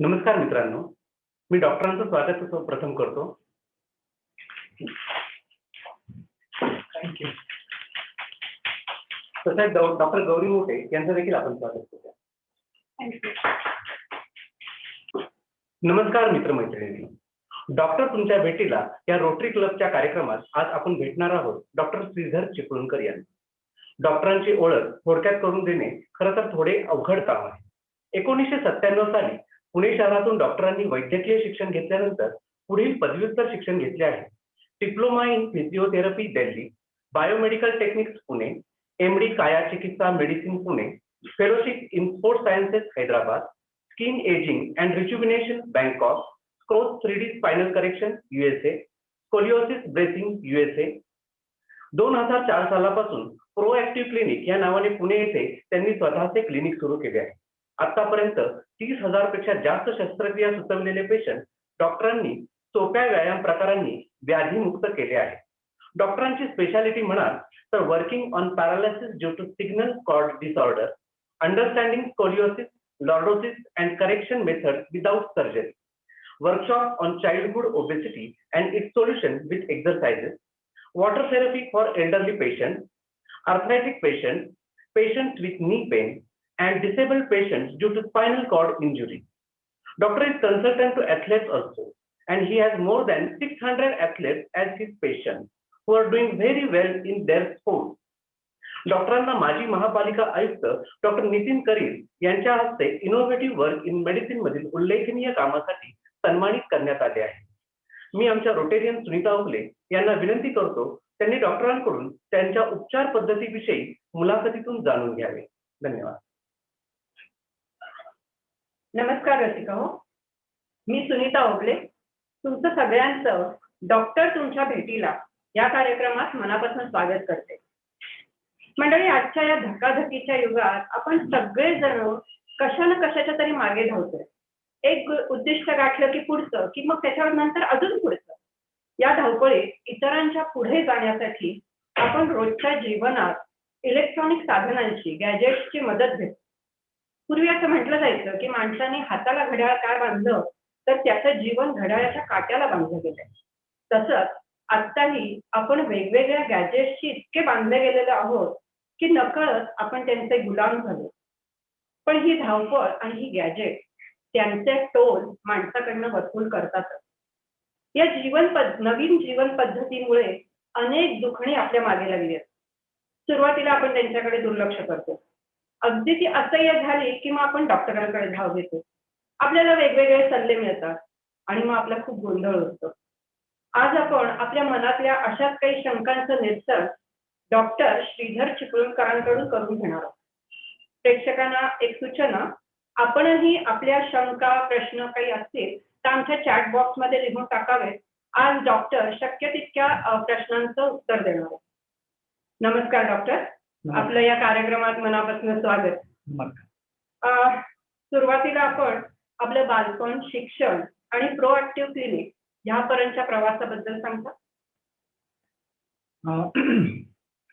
नमस्कार मित्रांनो, मी डॉक्टरांचं स्वागत प्रथम करतो. थँक तसेच डॉक्टर गौरी मोठे यांचं देखील आपण स्वागत करूया. नमस्कार मित्रमैत्रिणी. डॉक्टर तुमच्या भेटीला या रोटरी क्लबच्या कार्यक्रमात आज आपण भेटणार आहोत डॉक्टर श्रीधर चिपळूणकर यांना. डॉक्टरांची ओळख थोडक्यात करून देणे खरं तर थोडे अवघड काम आहे. 1997 साली पुणे शहरातून डॉक्टरांनी वैद्यकीय शिक्षण घेतल्यानंतर पुढील पदव्युत्तर शिक्षण घेतले आहे. Diploma in physiotherapy Delhi, biomedical techniques Pune, MD kaya chikitsa medicine Pune, fellowship in sports sciences Hyderabad, skin ageing and rejuvenation Bangkok, Schroth 3D spinal correction USA, scoliosis bracing USA. 2004 सालापासून प्रोएक्टिव्ह क्लिनिक या नावाने पुणे येथे त्यांनी स्वतःचे क्लिनिक सुरू केले आहे. आतापर्यंत 30,000 पेक्षा जास्त शस्त्रक्रिया सुचवलेले पेशंट डॉक्टरांनी सोप्या व्यायाम प्रकारांनी व्याधीमुक्त केले आहे. डॉक्टरांची स्पेशालिटी म्हणाल तर working on paralysis due to spinal cord disorder, understanding scoliosis, lordosis and correction method without surgery, workshop on childhood obesity and its solution with exercises, water therapy for elderly patients, arthritic patients, patients with knee pain, and disabled patients due to spinal cord injury. Doctor is consultant to athletes also, and he has more than 600 athletes as his patients who are doing very well in their sport. डॉक्टरांना माजी महापालिका आयुक्त doctor Nitin करील यांच्या हस्ते innovative work in medicine मधील उल्लेखनीय कामासाठी सन्मानित करण्यात आले आहे. मी आमच्या रोटेरियन सुनीता ओगले यांना विनंती करतो त्यांनी डॉक्टरांकडून त्यांच्या उपचार पद्धतीविषयी मुलाखतीतून जाणून घ्यावे. धन्यवाद. नमस्कार रसिको, मी सुनीता ओगले तुमचं सगळ्यांचं डॉक्टर तुमच्या भेटीला या कार्यक्रमात मनापासून स्वागत करते. मंडळी, आजच्या या धकाधकीच्या युगात आपण सगळेजण कशा ना कशाच्या तरी मागे धावतोय. एक उद्दिष्ट गाठलं की पुढचं, की मग त्याच्यावर नंतर अजून पुढचं. या धावपळीत इतरांच्या पुढे जाण्यासाठी आपण रोजच्या जीवनात इलेक्ट्रॉनिक साधनांची, गॅजेट्सची मदत घेतो. पूर्वी असं म्हटलं जायचं की माणसाने हाताला घड्याळ काय बांधलं तर त्याचं जीवन घड्याळाच्या काट्याला बांधलं गेलंय. तसंच आत्ताही आपण वेगवेगळ्या गॅजेट्सशी इतके बांधले गेलेले आहोत की नकळत आपण त्यांचे गुलाम झालो. पण ही धावपळ आणि ही गॅजेट त्यांचे टोल माणसाकडनं वसूल करतात. या नवीन जीवन पद्धतीमुळे अनेक दुखणी आपल्या मागे लागली आहेत. सुरुवातीला आपण त्यांच्याकडे दुर्लक्ष करतो. अगदी ती असह्य झाली की मग आपण डॉक्टरांकडे धाव घेतो. आपल्याला वेगवेगळे सल्ले मिळतात आणि मग आपला खूप गोंधळ होतो. आज आपण आपल्या मनातल्या अशाच काही शंकांचं निरसन डॉक्टर श्रीधर चिपळूणकरांकडून करून घेणार आहोत. प्रेक्षकांना एक सूचना, आपणही आपल्या शंका, प्रश्न काही असतील तर आमच्या चॅट बॉक्समध्ये लिहून टाकावे. आज डॉक्टर शक्य तितक्या प्रश्नांचं उत्तर देणार आहेत. नमस्कार डॉक्टर, आपलं या कार्यक्रमात मनापासून स्वागत. सुरुवातीला आपण आपलं बालपण, शिक्षण आणि प्रोएक्टिव्ह क्लिनिक ह्यापर्यंतच्या प्रवासाबद्दल सांगता?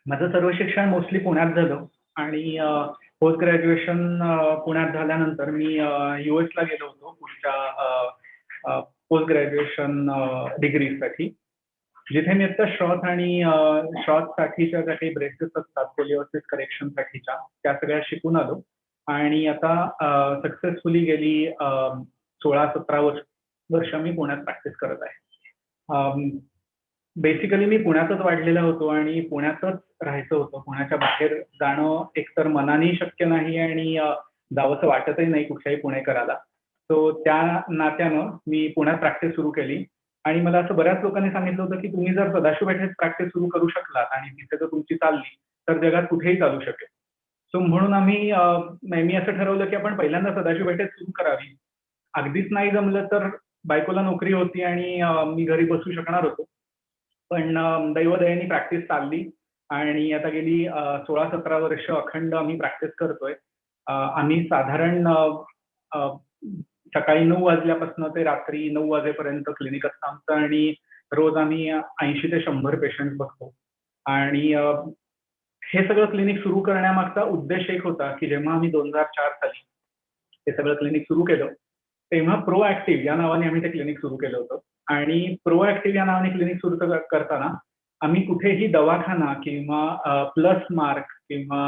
माझं सर्व शिक्षण मोस्टली पुण्यात झालं आणि पोस्ट ग्रॅज्युएशन पुण्यात झाल्यानंतर मी US ला गेलो होतो पुढच्या पोस्ट ग्रॅज्युएशन डिग्रीसाठी, जिथे मी आता साठीच्या ज्या काही ब्रेसेस असतात स्कोलिओसिस करेक्शनसाठीच्या त्या सगळ्या शिकून आलो आणि आता सक्सेसफुली गेली 16-17 वर्ष मी पुण्यात प्रॅक्टिस करत आहे. बेसिकली मी पुण्यातच वाढलेला होतो आणि पुण्यातच राहायचं होतं. पुण्याच्या बाहेर जाणं एकतर मनाने शक्य नाही आणि जावंसं वाटतही नाही कुठल्याही पुणेकराला. सो त्या नात्यानं मी पुण्यात प्रॅक्टिस सुरू केली आणि मला असं बऱ्याच लोकांनी सांगितलं होतं की तुम्ही जर सदाशिव पेठेत प्रॅक्टिस सुरू करू शकलात आणि तिथे जर तुमची चालली तर जगात कुठेही चालू शकेल. सो म्हणून मी असं ठरवलं की आपण पहिल्यांदा सदाशिव पेठेत सुरू करावी. अगदीच नाही जमलं तर बायकोला नोकरी होती आणि मी घरी बसू शकणार होतो. पण दैवदयाने प्रॅक्टिस चालली आणि आता गेली 16-17 वर्ष अखंड आम्ही प्रॅक्टिस करतोय. आम्ही साधारण सकाळी 9 वाजल्यापासून ते रात्री 9 वाजेपर्यंत क्लिनिक असतं आमचं आणि रोज आम्ही 80 ते 100 पेशंट बघतो. आणि हे सगळं क्लिनिक सुरू करण्यामागचा उद्देश एक होता की जेव्हा आम्ही 2004 साली हे सगळं क्लिनिक सुरू केलं तेव्हा प्रोॲक्टिव्ह या नावाने आम्ही ते क्लिनिक सुरू केलं होतं. आणि प्रोॲक्टिव्ह या नावाने क्लिनिक सुरू करताना आम्ही कुठेही दवाखाना किंवा प्लस मार्क किंवा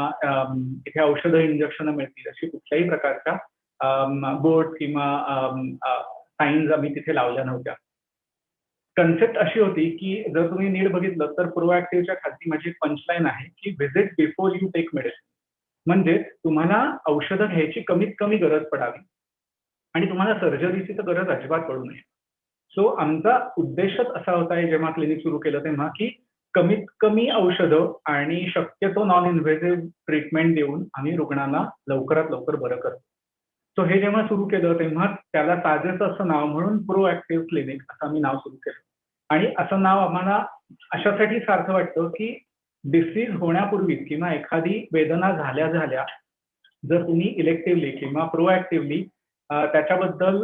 इथे औषधं, इंजेक्शनं मिळतील अशी कुठल्याही प्रकारच्या बोर्ड किंवा साईन्स आम्ही तिथे लावल्या नव्हत्या. कन्सेप्ट अशी होती की जर तुम्ही नीट बघितलं तर प्रोॲक्टिव्हच्या खाली माझी पंचलाईन आहे की visit before you take medicine. म्हणजे तुम्हाला औषधं घ्यायची कमीत कमी गरज पडावी आणि तुम्हाला सर्जरीची तर गरज अजिबात पडू नये. सो आमचा उद्देशच असा होता हे जेव्हा क्लिनिक सुरू केलं तेव्हा की कमीत कमी औषधं आणि शक्यतो नॉन इन्व्हेसिव्ह ट्रीटमेंट देऊन आम्ही रुग्णांना लवकरात लवकर बरं करतो. सो हे जेव्हा सुरू केलं तेव्हा त्याला ताजेचं असं नाव म्हणून प्रोॲक्टिव्ह क्लिनिक असं आम्ही नाव सुरू केलं. आणि असं नाव आम्हाला अशासाठी सार्थ वाटतं की डिसीज होण्यापूर्वी किंवा एखादी वेदना झाल्या जर तुम्ही इलेक्टिव्हली किंवा प्रोॲक्टिव्हली त्याच्याबद्दल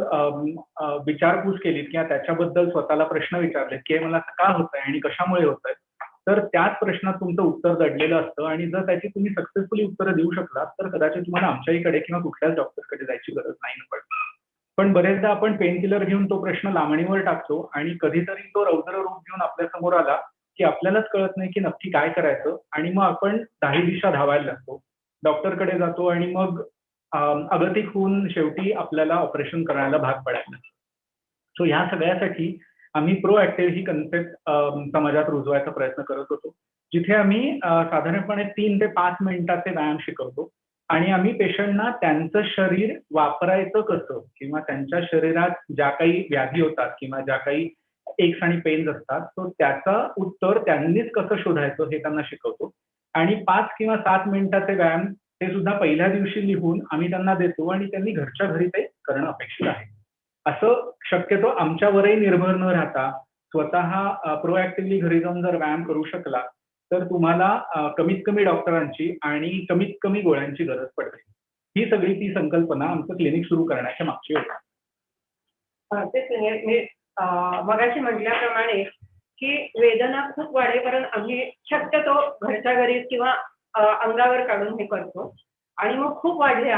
विचारपूस केलीत किंवा त्याच्याबद्दल स्वतःला प्रश्न विचारलेत की हे मला असं का होतंय आणि कशामुळे होतंय, तर त्याच प्रश्नात तुमचं उत्तर दडलेलं असतं आणि जर त्याची तुम्ही सक्सेसफुली उत्तरं देऊ शकलात तर कदाचित तुम्हाला आमच्याकडे किंवा कुठल्याच डॉक्टरकडे जायची गरज नाही पडत. पण बरेचदा आपण पेनकिलर घेऊन तो प्रश्न लांबणीवर टाकतो आणि कधीतरी तो रौद्र रूप घेऊन आपल्या समोर आला की आपल्यालाच कळत नाही की नक्की काय करायचं आणि मग आपण दाही दिशा धावायला लागतो. डॉक्टरकडे जातो आणि मग अगतिक होऊन शेवटी आपल्याला ऑपरेशन करायला भाग पडायला. सो ह्या सगळ्यासाठी आम्ही प्रोॲक्टिव्ह ही कन्सेप्ट समाजात रुजवायचा प्रयत्न करत होतो. जिथे आम्ही साधारणपणे 3 ते 5 मिनिटाचे व्यायाम शिकवतो आणि आम्ही पेशंटना त्यांचं शरीर वापरायचं कसं किंवा त्यांच्या शरीरात ज्या काही व्याधी होतात किंवा ज्या काही एक्स आणि पेन्स असतात, तो त्याचं उत्तर त्यांनीच कसं शोधायचं हे त्यांना शिकवतो. आणि 5 किंवा 7 मिनिटाचे व्यायाम ते सुद्धा पहिल्या दिवशी लिहून आम्ही त्यांना देतो आणि त्यांनी घरच्या घरी ते करणं अपेक्षित आहे. असं शक्यतो आमच्यावरही निर्भर न राहता स्वतः प्रोॲक्टिव्हली घरी जाऊन जर व्यायाम करू शकला तर तुम्हाला कमीत कमी डॉक्टरांची आणि कमीत कमी गोळ्यांची गरज पडते. ही सगळी ती संकल्पना आमचं क्लिनिक सुरू करण्याच्या मागची होती. तेच मी मगाशी म्हटल्याप्रमाणे की वेदना खूप वाढेपर्यंत आम्ही शक्यतो घरच्या घरी किंवा अंगावर काढून हे करतो आणि मग खूप वाढल्या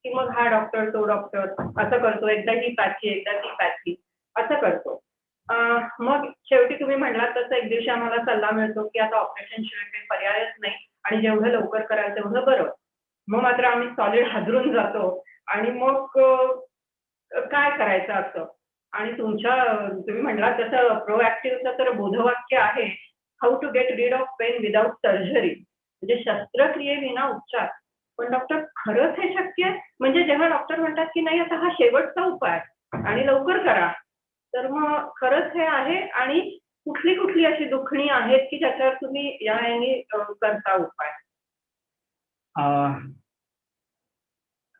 की मग हा डॉक्टर तो डॉक्टर असं करतो, एकदा ही पॅथी एकदा ती पॅथी असं करतो. मग शेवटी तुम्ही म्हणालात तसं एक दिवशी आम्हाला सल्ला मिळतो की आता ऑपरेशन शिवाय काही पर्यायच नाही आणि जेवढं लवकर कराल तेवढं बरं. मग मात्र आम्ही सॉलिड हादरून जातो आणि मग काय करायचं असं. आणि तुम्ही म्हणालात तसं प्रोॲक्टिव्हचं तर बोधवाक्य आहे, how to get rid of pain without surgery. म्हणजे शस्त्रक्रियेविना उपचार. पण डॉक्टर खरंच हे शक्य आहे? म्हणजे जेव्हा डॉक्टर म्हणतात की नाही आता हा शेवटचा उपाय आणि लवकर करा, तर मग खरंच हे आहे आणि कुठली अशी दुखणी आहेत की ज्याच्यावर तुम्ही या ह्यानी करता उपाय?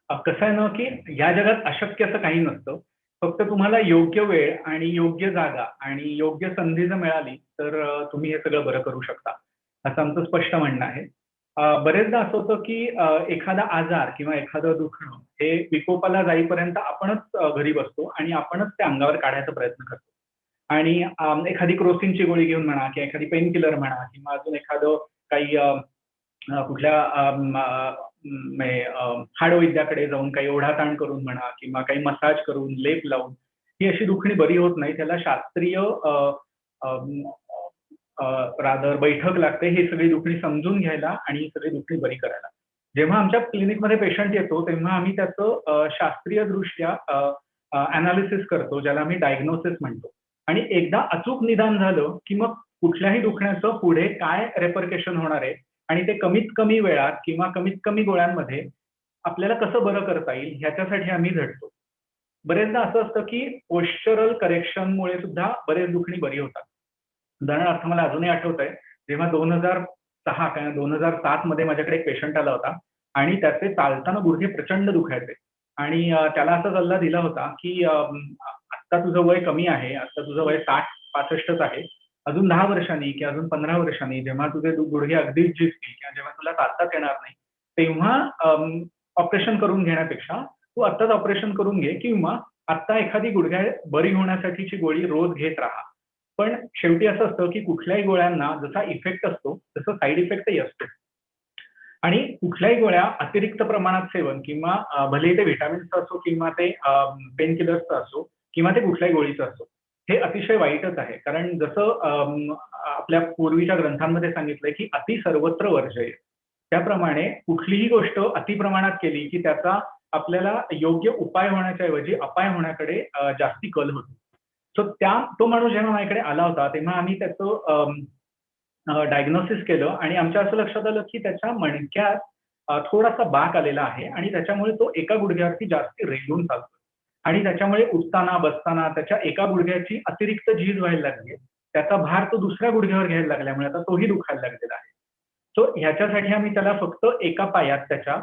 कसं आहे ना की या जगात अशक्य असं काही नसतं. फक्त तुम्हाला योग्य वेळ आणि योग्य जागा आणि योग्य संधी जर मिळाली तर तुम्ही हे सगळं बरं करू शकता, असं आमचं स्पष्ट म्हणणं आहे. बरेचदा असं होतं की एखादा आजार किंवा एखादं दुखणं हे विकोपाला जाईपर्यंत आपणच घरी बसतो आणि आपणच ते अंगावर काढायचा प्रयत्न करतो. आणि एखादी क्रोसिनची गोळी घेऊन म्हणा किंवा एखादी पेनकिलर म्हणा किंवा अजून एखादं काही कुठल्या हाडवैद्याकडे जाऊन काही ओढाताण करून म्हणा किंवा काही मसाज करून, लेप लावून ही अशी दुखणी बरी होत नाही. त्याला शास्त्रीय रादर बैठक लागते ही सगळी दुखणी समजून घ्यायला आणि ही सगळी दुखणी बरी करायला. जेव्हा आमच्या क्लिनिकमध्ये पेशंट येतो तेव्हा आम्ही त्याचं शास्त्रीयदृष्ट्या एनालिसिस करतो, ज्याला आम्ही डायग्नोसिस म्हणतो. आणि एकदा अचूक निदान झालं की मग कुठल्याही दुखण्याचं पुढे काय रेपरकेशन होणार आहे आणि ते कमीत कमी वेळात किंवा कमीत कमी गोळ्यांमध्ये आपल्याला कसं बरं करता येईल ह्याच्यासाठी आम्ही झटतो. बरेचदा असं असतं की पोश्चरल करेक्शनमुळे सुद्धा बरेच दुखणी बरी होतात. उदाहरणार्थ मला अजूनही आठवतंय, जेव्हा 2006 किंवा 2007 मध्ये माझ्याकडे एक पेशंट आला होता आणि त्याचे चालताना गुडघे प्रचंड दुखायचे आणि त्याला असा सल्ला दिला होता की आत्ता तुझं वय कमी आहे, आत्ता तुझं वय 60-65च आहे. अजून 10 वर्षांनी किंवा अजून 15 वर्षांनी जेव्हा तुझे गुडघे अगदीच झिजतील किंवा जेव्हा तुला चालताच येणार नाही, तेव्हा ऑपरेशन करून घेण्यापेक्षा तू आत्ताच ऑपरेशन करून घे किंवा आत्ता एखादी गुडघे बरी होण्यासाठीची गोळी रोज घेत राहा. पण शेवटी असं असतं की कुठल्याही गोळ्यांना जसा इफेक्ट असतो तसा साईड इफेक्टही असतो. आणि कुठल्याही गोळ्या अतिरिक्त प्रमाणात सेवन किंवा भले ते व्हिटॅमिन्सचं असो किंवा ते पेन किलर्सचं असो किंवा ते कुठल्याही गोळीचं असो, हे अतिशय वाईटच आहे. कारण जसं आपल्या पूर्वीच्या ग्रंथांमध्ये सांगितलंय की अति सर्वत्र वर्जय. त्याप्रमाणे कुठलीही गोष्ट अति प्रमाणात केली की त्याचा आपल्याला योग्य उपाय होण्याच्या ऐवजी अपाय होण्याकडे जास्ती कल होतो. सो तो माणूस जेव्हा माझ्याकडे आला होता तेव्हा आम्ही त्याचं डायग्नोसिस केलं आणि आमच्या असं लक्षात आलं की त्याच्या मणक्यात थोडासा बाक आलेला आहे आणि त्याच्यामुळे तो एका गुडघ्यावरती जास्त रेंगून चालतो आणि त्याच्यामुळे उठताना बसताना त्याच्या एका गुडघ्याची अतिरिक्त झीज व्हायला लागली. त्याचा भार तो दुसऱ्या गुडघ्यावर घ्यायला लागल्यामुळे आता तोही दुखायला लागलेला आहे. सो ह्याच्यासाठी आम्ही त्याला फक्त एका पायात त्याच्या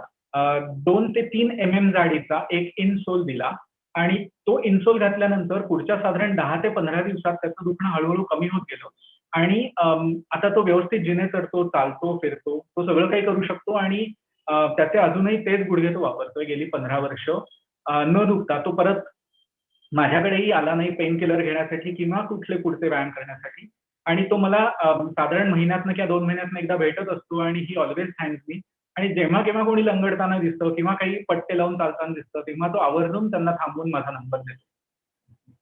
2 ते 3 mm जाडीचा एक इनसोल दिला आणि तो इनसोल घातल्यानंतर पुढच्या साधारण 10 ते 15 दिवसात त्याचं दुखणं हळूहळू कमी होत गेलं आणि आता तो व्यवस्थित जिने चढतो, चालतो, फिरतो. तो सगळं काही करू शकतो आणि त्याचे अजूनही तेच गुडघे तो वापरतोय गेली 15 वर्ष. न दुखता तो परत माझ्याकडेही आला नाही पेन किलर घेण्यासाठी किंवा कुठले पुढचे व्यायाम करण्यासाठी आणि तो मला साधारण महिन्यातनं किंवा 2 महिन्यातनं एकदा भेटत असतो आणि ही ऑलवेज थँक्स मी आणि जेव्हा केव्हा कोणी लंगडताना दिसतं किंवा काही पट्टे लावून चालताना दिसतं तेव्हा तो आवर्जून त्यांना थांबवून माझा नंबर देतो.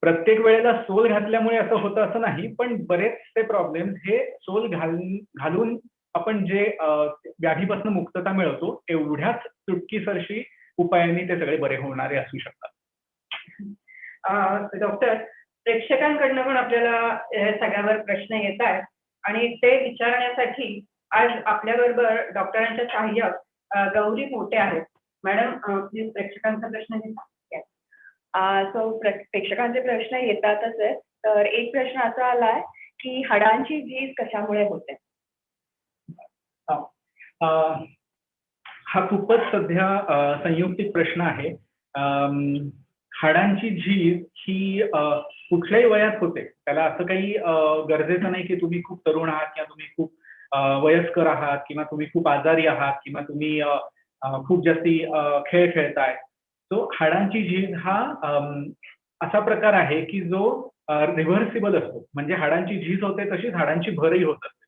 प्रत्येक वेळेला सोल घातल्यामुळे असं होतं असं नाही, पण बरेचसे प्रॉब्लेम हे सोल घालून आपण जे व्याधीपासून मुक्तता मिळवतो एवढ्याच चुटकीसरशी उपायांनी ते सगळे बरे होणारे असू शकतात. डॉक्टर, प्रेक्षकांकडनं पण आपल्याला या सगळ्यावर प्रश्न येत आहेत आणि ते विचारण्यासाठी आज आपल्याबरोबर डॉक्टरांच्या सहाय्यक गौरी मोठे आहेत. मॅडम, प्लीज प्रेक्षकांचा प्रश्न घेता. प्रेक्षकांचे प्रश्न येतातच आहेत. तर एक प्रश्न असा आलाय की हाडांची झीज कशामुळे होते? हा खूपच सध्या संयुक्तिक प्रश्न आहे. हाडांची झीज ही कुठल्याही वयात होते. त्याला असं काही गरजेचं नाही की तुम्ही खूप तरुण आहात किंवा तुम्ही खूप वयस्कर आहात किंवा तुम्ही खूप आजारी आहात किंवा तुम्ही खूप जास्ती खेळ खेळताय. सो हाडांची झीज हा असा प्रकार आहे की जो रिव्हर्सिबल असतो. म्हणजे हाडांची झीज होते तशीच हाडांची भरही होत असते.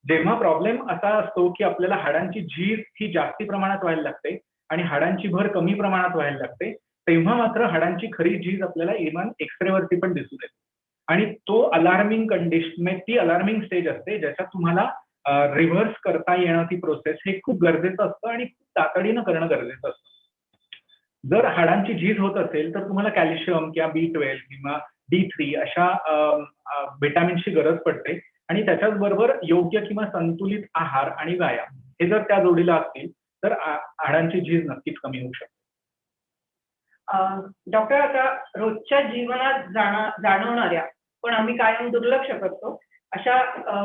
जेव्हा प्रॉब्लेम असा असतो की आपल्याला हाडांची झीज ही जास्ती प्रमाणात व्हायला लागते आणि हाडांची भर कमी प्रमाणात व्हायला लागते, तेव्हा मात्र हाडांची खरी झीज आपल्याला इव्हन एक्सरेवरती पण दिसून येते. आणि तो अलार्मिंग कंडिशन ती अलार्मिंग स्टेज असते ज्याच्यात तुम्हाला रिव्हर्स करता येणं ती प्रोसेस हे खूप गरजेचं असतं आणि खूप तातडीनं करणं गरजेचं असतं. जर हाडांची झीज होत असेल तर तुम्हाला कॅल्शियम किंवा B12 किंवा D3 अशा व्हिटॅमिन्सची गरज पडते आणि त्याच्याच बरोबर योग्य किंवा संतुलित आहार आणि व्यायाम हे जर त्या जोडीला असतील तर हाडांची झीज नक्कीच कमी होऊ शकते. डॉक्टर, आता रोजच्या जीवनात जाणवणाऱ्या पण आम्ही कायम दुर्लक्ष करतो अशा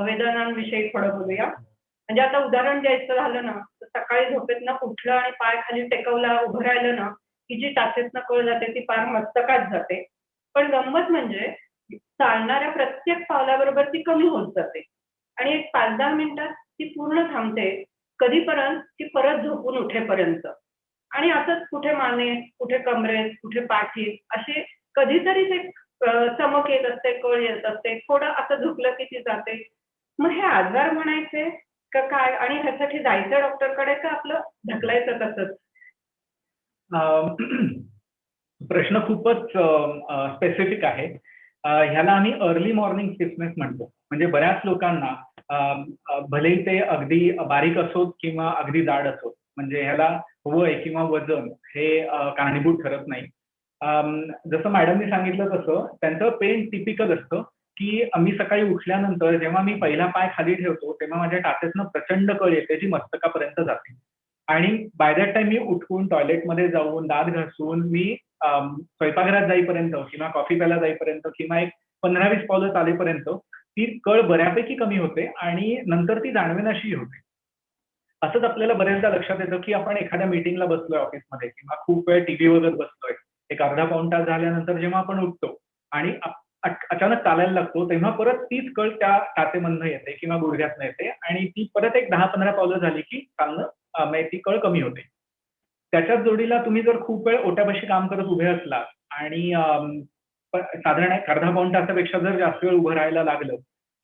वेदनांविषयी थोडं बोलूया. म्हणजे आता उदाहरण द्यायचं झालं ना, तर सकाळी झोपेतनं उठलं आणि पाय खाली टेकवला, उभं राहिलं ना, की जी टाचेतनं कळ जाते ती पार मस्तकात जाते. पण गंमत म्हणजे चालणाऱ्या प्रत्येक पावलाबरोबर ती कमी होत जाते आणि एक 5-10 मिनिटात ती पूर्ण थांबते. कधीपर्यंत? की परत झोपून उठेपर्यंत. आणि असंच कुठे मानेत, कुठे कमरेत, कुठे पाठीत असे कधीतरीच एक चमक येत असते, कळ येत असते. थोडं असं झुकलं की ती जाते. मग हे आजार म्हणायचे का काय? आणि ह्यासाठी जायचं डॉक्टरकडे का आपलं ढकलायचं तसंच? प्रश्न खूपच स्पेसिफिक आहे. ह्याला आम्ही अर्ली मॉर्निंग स्टिफनेस म्हणतो. म्हणजे बऱ्याच लोकांना भलेही ते अगदी बारीक असोत किंवा अगदी जाड असोत, म्हणजे ह्याला वय किंवा वजन हे कारणीभूत ठरत नाही. जसं मॅडमनी सांगितलं तसं त्यांचं पेन टिपिकल असतं की मी सकाळी उठल्यानंतर जेव्हा मी पहिला पाय खाली ठेवतो तेव्हा माझ्या टाचेतनं प्रचंड कळ येते जी मस्तकापर्यंत जाते आणि बाय दॅट टाइम मी उठून टॉयलेटमध्ये जाऊन दात घासून मी स्वयंपाकघरात जाईपर्यंत किंवा कॉफी प्यायला जाईपर्यंत किंवा एक 15-20 पावलं चालेपर्यंत ती कळ बऱ्यापैकी कमी होते आणि नंतर ती जाणवेनाशी होते. असंच आपल्याला बरेचदा लक्षात येतं की आपण एखाद्या मीटिंगला बसलोय ऑफिसमध्ये किंवा खूप वेळ टीव्ही बघत बसलोय. एक अर्धा पाऊण तास झाल्यानंतर जेव्हा आपण उठतो आणि अचानक चालायला लागतो तेव्हा परत तीच कळ त्या टाचेमधनं येते किंवा गुडघ्यातनं येते आणि ती परत एक 10-15 पावलं झाली की चालणं ती कळ कमी होते. त्याच्याच जोडीला तुम्ही जर खूप वेळ ओट्यापाशी काम करत उभे असला आणि साधारण एक अर्धा पाऊण तासापेक्षा जर जास्त वेळ उभं राहायला लागलं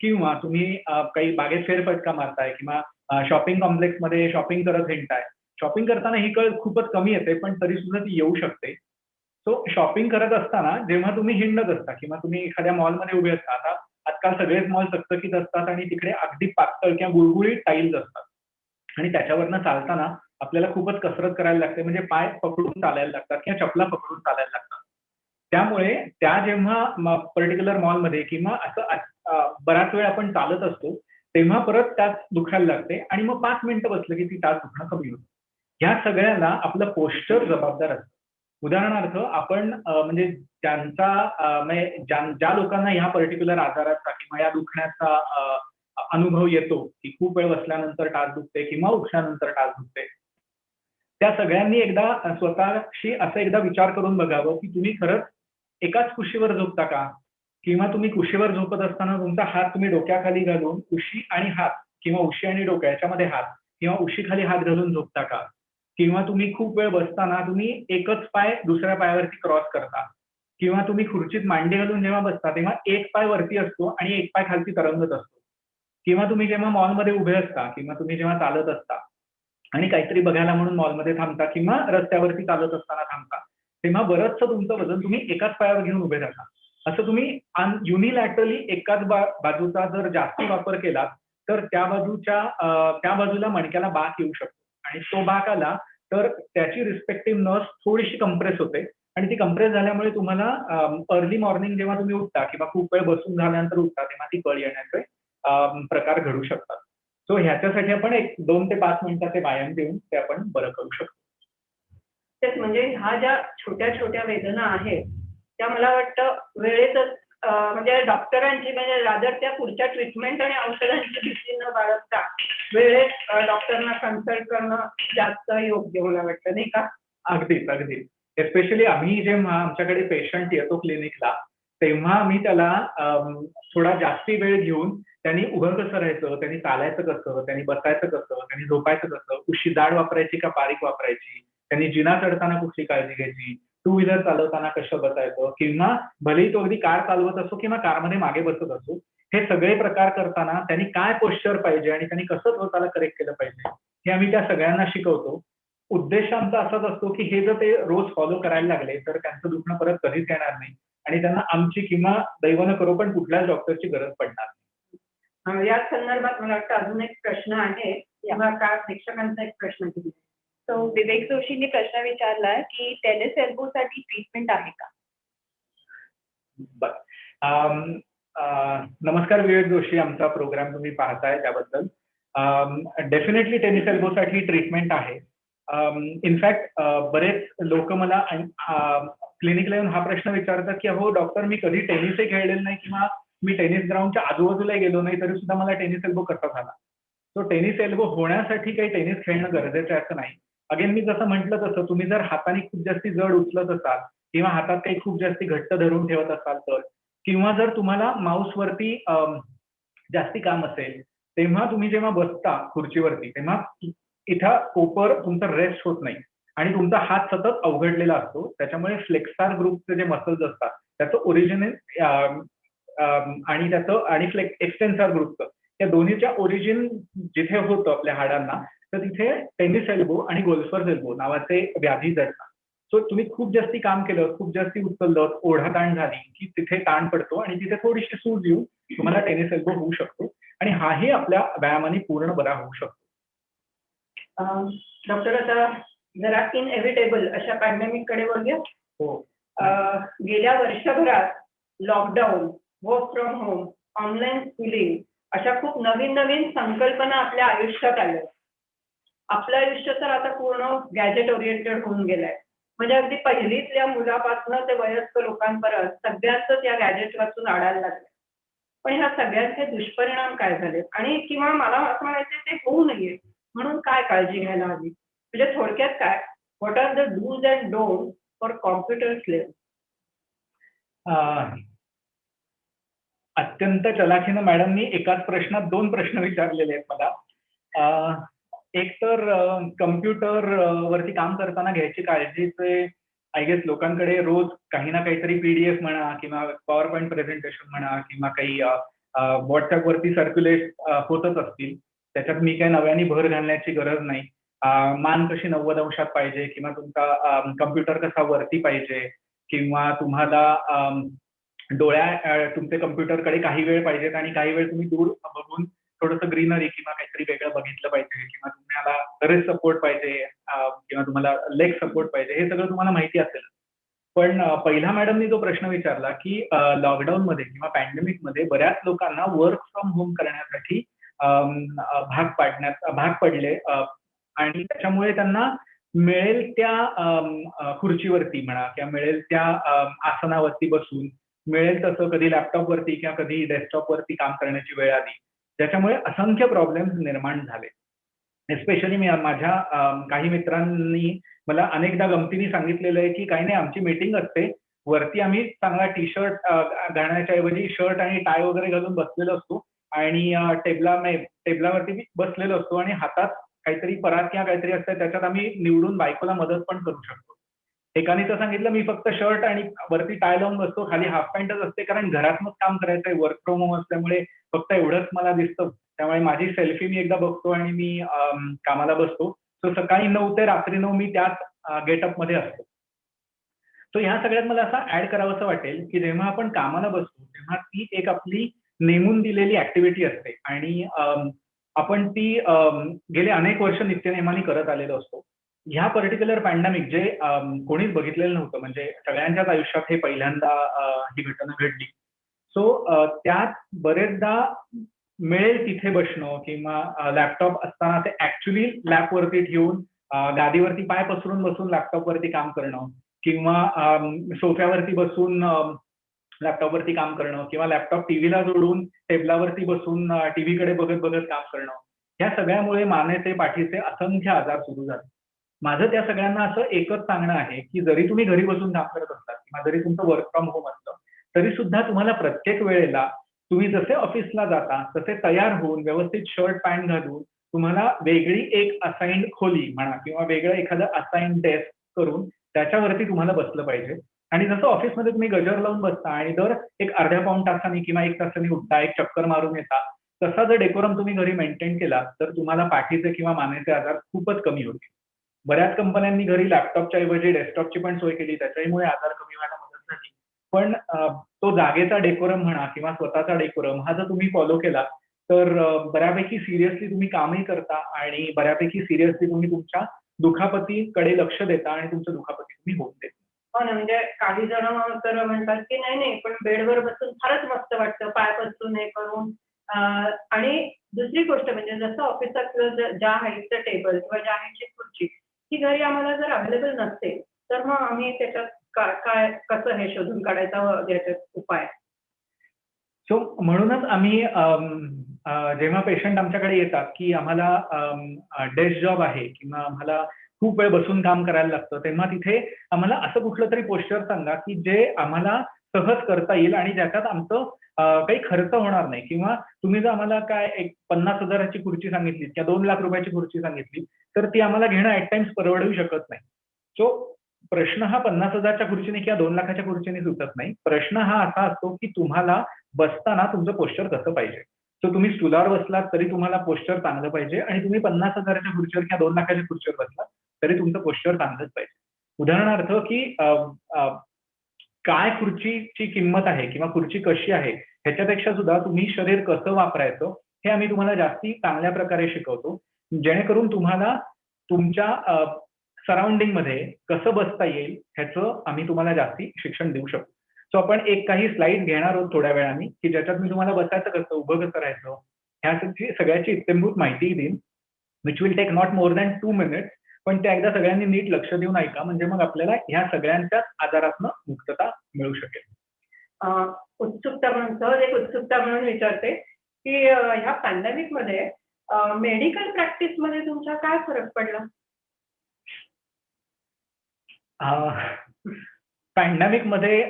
किंवा तुम्ही काही बागेत फेरफटका मारताय किंवा शॉपिंग कॉम्प्लेक्समध्ये शॉपिंग करत हिंडताय. शॉपिंग करताना ही कळ खूपच कमी येते, पण तरी सुद्धा ती येऊ शकते. सो शॉपिंग करत असताना जेव्हा तुम्ही हिंडत असता किंवा तुम्ही एखाद्या मॉलमध्ये उभे असता, आता आजकाल सगळेच मॉल चकचकीत असतात आणि तिकडे अगदी पातळ किंवा गुळगुळीत टाईल्स असतात आणि त्याच्यावरनं चालताना आपल्याला खूपच कसरत करायला लागते, म्हणजे पाय पकडून चालायला लागतात किंवा चपला पकडून चालायला लागतात. त्यामुळे त्या जेव्हा पर्टिक्युलर मॉलमध्ये किंवा असं बराच वेळ आपण चालत असतो, तेव्हा परत टाच दुखायला लागते आणि मग 5 मिनिटं बसलं की ती टाच दुखणं कमी होतं. ह्या सगळ्याला आपलं पोश्चर जबाबदार असतं. उदाहरणार्थ आपण म्हणजे म्हणजे ज्या लोकांना ह्या पर्टिक्युलर आजाराचा किंवा या दुखण्याचा अनुभव येतो, की खूप वेळ बसल्यानंतर टाच दुखते किंवा उठल्यानंतर टाच दुखते. त्या सगळ्यांनी एकदा स्वतःशी असं एकदा विचार करून बघावं, की तुम्ही खरंच एकाच कुशीवर झोपता का? किंवा तुम्ही कुशीवर झोपत असताना तुमचा हात तुम्ही डोक्याखाली घालून उशी आणि हात किंवा उशी आणि डोकं याच्यामध्ये हात किंवा उशीखाली हात घालून झोपता का? किंवा तुम्ही खूप वेळ बसताना तुम्ही एकच पाय दुसऱ्या पायावरती क्रॉस करता किंवा तुम्ही खुर्चीत मांडी घालून जेव्हा बसता तेव्हा एक पाय वरती असतो आणि एक पाय खालती तरंगत असतो. किंवा तुम्ही जेव्हा मॉलमध्ये उभे असता किंवा तुम्ही जेव्हा चालत असता आणि काहीतरी बघायला म्हणून मॉलमध्ये थांबता किंवा रस्त्यावरती चालत असताना थांबता, तेव्हा बरंचसं तुमचं वजन तुम्ही एकाच पायावर घेऊन उभे राहता. असं तुम्ही युनिलॅटरली एकाच बाजूचा जर जास्त वापर केला तर त्या बाजूला मणक्याला बाक येऊ शकतो आणि तो बाक आला तर त्याची रिस्पेक्टिव्ह नर्व्ह थोडीशी कंप्रेस होते आणि ती कंप्रेस झाल्यामुळे तुम्हाला अर्ली मॉर्निंग जेव्हा तुम्ही उठता किंवा खूप वेळ बसून झाल्यानंतर उठता तेव्हा ती कळ येण्याचे प्रकार घडू शकतात. सो ह्याच्यासाठी आपण एक 2 ते 5 मिनिटाचे व्यायाम देऊन ते आपण बरं करू शकतो. तेच म्हणजे ह्या ज्या छोट्या छोट्या वेदना आहेत त्या मला वाटतं वेळेतच म्हणजे डॉक्टरांची म्हणजे रादर त्या पुढच्या ट्रीटमेंट आणि औषधांची भीती न बाळगता वेळेत डॉक्टरना कन्सल्ट करणं जास्त योग्य मला वाटतं, नाही का? अगदीच, अगदीच. एस्पेशली आम्ही जेव्हा आमच्याकडे पेशंट येतो क्लिनिकला, तेव्हा आम्ही त्याला थोडा जास्ती वेळ घेऊन त्यांनी उभं कसं राहायचं, त्यांनी चालायचं कसं, त्यांनी बसायचं कसं, त्यांनी झोपायचं कसं, उशी जाड वापरायची का बारीक वापरायची, त्यांनी जिना चढताना कुठली काळजी घ्यायची, टू व्हीलर चालवताना कसं बसायचं किंवा भलेही तो अगदी कार चालवत असो किंवा कारमध्ये मागे बसत असो, हे सगळे प्रकार करताना त्यांनी काय पोश्चर पाहिजे आणि त्यांनी कसं स्वतःला करेक्ट केलं पाहिजे, हे आम्ही त्या सगळ्यांना शिकवतो. उद्देश आमचा असाच असतो, की हे जर ते रोज फॉलो करायला लागले, तर त्यांचं दुखणं परत कधीच येणार नाही आणि त्यांना आमची किंवा दैवानं करो पण कुठल्याच डॉक्टरची गरज पडणार नाही. याच संदर्भात मला वाटतं अजून एक प्रश्न आहे किंवा का प्रेक्षकांचा एक प्रश्न आहे. सो विवेक जोशींनी प्रश्न विचारलाय की टेनिस एल्बोसाठी ट्रीटमेंट आहे का? नमस्कार विवेक जोशी, आमचा प्रोग्राम तुम्ही पाहताय त्याबद्दल. डेफिनेटली टेनिस एल्बोसाठी ट्रीटमेंट आहे. इनफॅक्ट बरेच लोक मला क्लिनिकला येऊन हा प्रश्न विचारतात की अहो डॉक्टर, मी कधी टेनिसही खेळलेलं नाही किंवा मी टेनिस ग्राउंडच्या आजूबाजूला गेलो नाही तरी सुद्धा मला टेनिस एल्बो कसा झाला. तो टेनिस एल्बो होण्यासाठी काही टेनिस खेळणं गरजेचं आहे असं नाही. अगेन मी जसं म्हटलं तसं तुम्ही जर हाताने खूप जास्ती जड उचलत असाल किंवा हातात काही खूप जास्ती घट्ट धरून ठेवत असाल तर, किंवा जर तुम्हाला माऊसवरती जास्ती काम असेल, तेव्हा तुम्ही जेव्हा बसता खुर्चीवरती तेव्हा इथं कोपर तुमचा रेस्ट होत नाही आणि तुमचा हात सतत अवघडलेला असतो. त्याच्यामुळे फ्लेक्सार ग्रुपचे जे मसल्स असतात त्याचं ओरिजिन आणि एक्सटेन्सर ग्रुपचं, त्या दोन्हीच्या ओरिजिन जिथे होतं आपल्या हाडांना, तर तिथे टेनिस एल्बो आणि गोल्फर्स एल्बो नावाचे व्याधी जडतात. सो तुम्ही खूप जास्ती काम केलं, खूप जास्ती उचललं, ओढाताण झाली की तिथे ताण पडतो आणि तिथे थोडीशी सूज येऊन तुम्हाला टेनिस एल्बो होऊ शकतो आणि हाही आपल्या व्यायामाने पूर्ण बरा होऊ शकतो. डॉक्टर, आता जरा इनएव्हिटेबल अशा पॅन्डेमिक कडे वळूया. हो. गेल्या वर्षभरात lockdown, work from home, online schooling अशा खूप नवीन नवीन संकल्पना आपल्या आयुष्यात आल्या. आपलं आयुष्य तर आता पूर्ण गॅजेट ओरिएंटेड होऊन गेलंय. म्हणजे अगदी पहिलीतल्या मुलापासून ते वयस्क लोकांपर्यंत सगळ्यांच या गॅजेट वाचून आडायला लागले. पण ह्या सगळ्यांचे दुष्परिणाम काय झाले आणि किंवा मला असं म्हणायचं ते होऊ नये म्हणून काय काळजी घ्यायला हवी? म्हणजे थोडक्यात काय, what are the dos and don't for computer slave? अत्यंत चलाखीनं मॅडमनी एकाच प्रश्नात 2 प्रश्न विचारलेले आहेत मला. एक तर कम्प्युटर वरती काम करताना घ्यायची काळजीचे आय गेस लोकांकडे रोज काही ना काहीतरी PDF म्हणा किंवा पॉवर पॉईंट प्रेझेंटेशन म्हणा किंवा काही व्हॉट्सअप वरती सर्क्युलेट होतच असतील. त्याच्यात मी काही नव्याने भर घालण्याची गरज नाही. मान कशी 90 अंशात पाहिजे किंवा तुमचा कम्प्युटर कसा वरती पाहिजे किंवा तुम्हाला तुमचे कम्प्युटरकडे काही वेळ पाहिजेत आणि काही वेळ तुम्ही दूर बघून थोडंसं ग्रीनरी किंवा काहीतरी वेगळं बघितलं पाहिजे किंवा तुम्हाला रिस्ट सपोर्ट पाहिजे किंवा तुम्हाला लेग सपोर्ट पाहिजे, हे सगळं तुम्हाला माहिती असेल. पण पहिला मॅडमनी जो प्रश्न विचारला की लॉकडाऊनमध्ये किंवा पॅन्डेमिकमध्ये बऱ्याच लोकांना वर्क फ्रॉम होम करण्यासाठी भाग पडले आणि त्याच्यामुळे त्यांना मिळेल त्या खुर्चीवरती म्हणा किंवा मिळेल त्या आसनावरती बसून मिळेल तसं कधी लॅपटॉपवरती किंवा कधी डेस्कटॉपवरती काम करण्याची वेळ आली, ज्याच्यामुळे असंख्य प्रॉब्लेम्स निर्माण झाले. एस्पेशली मी माझ्या काही मित्रांनी मला अनेकदा गमतीने सांगितलेलं आहे की काही नाही, आमची मीटिंग असते, वरती आम्ही चांगला टी शर्ट घालण्याच्या ऐवजी शर्ट आणि टाय वगैरे घालून बसलेलो असतो आणि टेबलावरती बसलेलो असतो आणि हातात काहीतरी परात किंवा काहीतरी असतं, त्याच्यात आम्ही निवडून बायकोला मदत पण करू शकतो. एकाने तर सांगितलं, मी फक्त शर्ट आणि वरती टाय लावून बसतो, खाली हाफ पॅन्टच असते, कारण घरातनंच काम करायचंय, वर्क फ्रॉम होम असल्यामुळे फक्त एवढंच मला दिसतं. त्यामुळे माझी सेल्फी मी एकदा बघतो आणि मी कामाला बसतो. सो सकाळी 9 ते रात्री 9 मी त्याच गेटअपमध्ये असतो. सो ह्या सगळ्यात मला असं ऍड करावंसं वाटेल की जेव्हा आपण कामाला बसतो तेव्हा ती एक आपली नेमून दिलेली ऍक्टिव्हिटी असते आणि आपण ती गेले अनेक वर्ष नित्यनेमाने करत आलेलो असतो. ह्या पर्टिक्युलर पॅन्डेमिक जे कोणीच बघितलेलं नव्हतं, म्हणजे सगळ्यांच्याच आयुष्यात हे पहिल्यांदा ही घटना घडली. सो त्यात बरेचदा मिळेल तिथे बसणं किंवा लॅपटॉप असताना ते ऍक्च्युली लॅपवरती ठेवून गादीवरती पाय पसरून बसून लॅपटॉपवरती काम करणं किंवा सोफ्यावरती बसून लॅपटॉपवरती काम करणं किंवा लॅपटॉप टीव्हीला जोडून टेबलावरती बसून टीव्हीकडे बघत बघत काम करणं, ह्या सगळ्यामुळे मानेचे पाठीचे असंख्य आजार सुरू झाले. माझं त्या सगळ्यांना असं एकच सांगणं आहे की जरी तुम्ही घरी बसून काम करत असतात किंवा जरी तुमचं वर्क फ्रॉम होम असतं, तरी सुद्धा तुम्हाला प्रत्येक वेळेला तुम्ही जसे ऑफिसला जाता तसे तयार होऊन व्यवस्थित शर्ट पॅन्ट घालून तुम्हाला वेगळी एक असाइन्ड खोली म्हणा किंवा वेगळं एखादं असाइन्ड डेस्क करून त्याच्यावरती तुम्हाला बसलं पाहिजे. आणि जसं ऑफिसमध्ये तुम्ही गजर लावून बसता आणि दर एक अर्ध्या पाऊण तासाने किंवा 1 तासाने उठता, एक चक्कर मारून येता, तसा जर डेकोरम तुम्ही घरी मेंटेन केला तर तुम्हाला पाठीचे किंवा मानेचे आजार खूपच कमी होतील. बऱ्याच कंपन्यांनी घरी लॅपटॉपच्या ऐवजी डेस्कटॉपची पण सोय केली, त्याच्यामुळे आजार कमी व्हायला मदत झाली. पण तो जागेचा डेकोरम म्हणा किंवा स्वतःचा डेकोरम हा जर तुम्ही फॉलो केला तर बऱ्यापैकी सिरियसली तुम्ही कामही करता आणि बऱ्यापैकी सिरियसली तुम्ही तुमच्या दुखापतीकडे लक्ष देता आणि तुमचं दुखापती तुम्ही होऊन देता. हो ना, म्हणजे काही जण तर म्हणतात की नाही नाही, पण बेडवर बसून फारच मस्त वाटतं, पाय पसरून हे करून. आणि दुसरी गोष्ट म्हणजे जसं ऑफिसातलं ज्या हाईटचं टेबल किंवा ज्या हाईटची खुर्ची ही घरी आम्हाला जर अवेलेबल नसते, तर मग आम्ही त्याच्यात काय कसं हे शोधून काढायचा याच्यात उपाय? सो म्हणूनच आम्ही जेव्हा पेशंट आमच्याकडे येतात की आम्हाला डेस्क जॉब आहे किंवा आम्हाला खूप वेळ बसून काम करायला लागतं, तेव्हा तिथे आम्हाला असं कुठलं तरी पोश्चर सांगा की जे आम्हाला सहज करता येईल आणि ज्याच्यात आमचं काही खर्च होणार नाही. किंवा तुम्ही जर आम्हाला काय एक 50,000ची खुर्ची सांगितली किंवा 2 लाख रुपयाची खुर्ची सांगितली तर ती आम्हाला घेणं ऍट टाइम्स परवडू शकत नाही. सो प्रश्न हा 50,000च्या खुर्चीने किंवा 2 लाखाच्या खुर्चीने सुटत नाही. प्रश्न हा असा असतो की तुम्हाला बसताना तुमचं पोश्चर कसं पाहिजे. सो तुम्ही स्टूलावर बसलात तरी तुम्हाला पोश्चर चांगलं पाहिजे आणि तुम्ही 50,000च्या खुर्चीवर किंवा 2 लाखाच्या खुर्चीवर बसलात तरी तुमचं पोश्चर चांगलंच पाहिजे. उदाहरणार्थ की काय खुर्चीची किंमत आहे किंवा खुर्ची कशी आहे ह्याच्यापेक्षा सुद्धा तुम्ही शरीर कसं वापरायचं हे आम्ही तुम्हाला जास्ती चांगल्या प्रकारे शिकवतो, जेणेकरून तुम्हाला तुमच्या सराउंडिंगमध्ये कसं बसता येईल ह्याचं आम्ही तुम्हाला जास्ती शिक्षण देऊ शकतो. सो आपण काही स्लाइड घेणार आहोत थोड्या वेळाने की ज्याच्यात मी तुम्हाला बसायचं कसं, उभं कसं राहायचं, ह्यासाठी सगळ्याची इत्थंभूत माहिती देईन, which will take not more than 2 minutes. पण ते एकदा सगळ्यांनी नीट लक्ष देऊन ऐका, म्हणजे मग आपल्याला ह्या सगळ्यांच्याच आजारातनं मुक्तता मिळू शकेल. उत्सुकता म्हणून सहज एक उत्सुकता म्हणून विचारते की ह्या पॅन्डेमिकमध्ये मेडिकल प्रॅक्टिसमध्ये तुमचा काय फरक पडला? पॅन्डेमिकमध्ये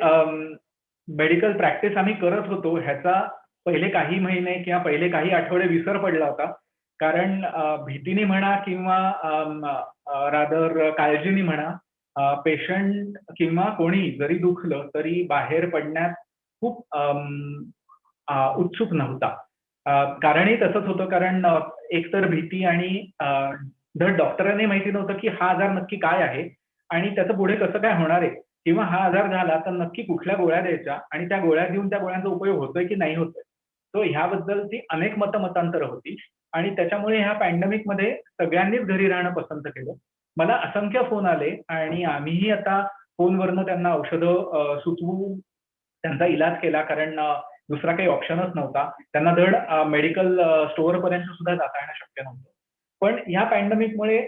मेडिकल प्रॅक्टिस आम्ही करत होतो ह्याचा पहिले काही महिने किंवा पहिले काही आठवडे विसर पडला होता. कारण भीतीने म्हणा किंवा रादर काळजीने म्हणा पेशंट किंवा कोणी जरी दुखलं तरी बाहेर पडण्यात खूप उत्सुक नव्हता. कारणही तसंच होतं, कारण एकतर भीती आणि धड डॉक्टरांनी माहिती नव्हतं की हा आजार नक्की काय आहे आणि त्याचं पुढे कसं काय होणार आहे, किंवा हा आजार झाला तर नक्की कुठल्या गोळ्या द्यायच्या आणि त्या गोळ्या देऊन त्या गोळ्यांचा उपयोग होतोय की नाही होतोय. सो ह्याबद्दलची अनेक मतमतांतरं होती आणि त्याच्यामुळे ह्या पॅन्डेमिकमध्ये सगळ्यांनीच घरी राहणं पसंत केलं. मला असंख्य फोन आले आणि आम्हीही आता फोनवरनं त्यांना औषधं सुचवून त्यांचा इलाज केला, कारण दुसरा काही ऑप्शनच नव्हता. त्यांना धड मेडिकल स्टोअरपर्यंत सुद्धा जाता येणं शक्य नव्हतं. पण ह्या पॅन्डेमिकमुळे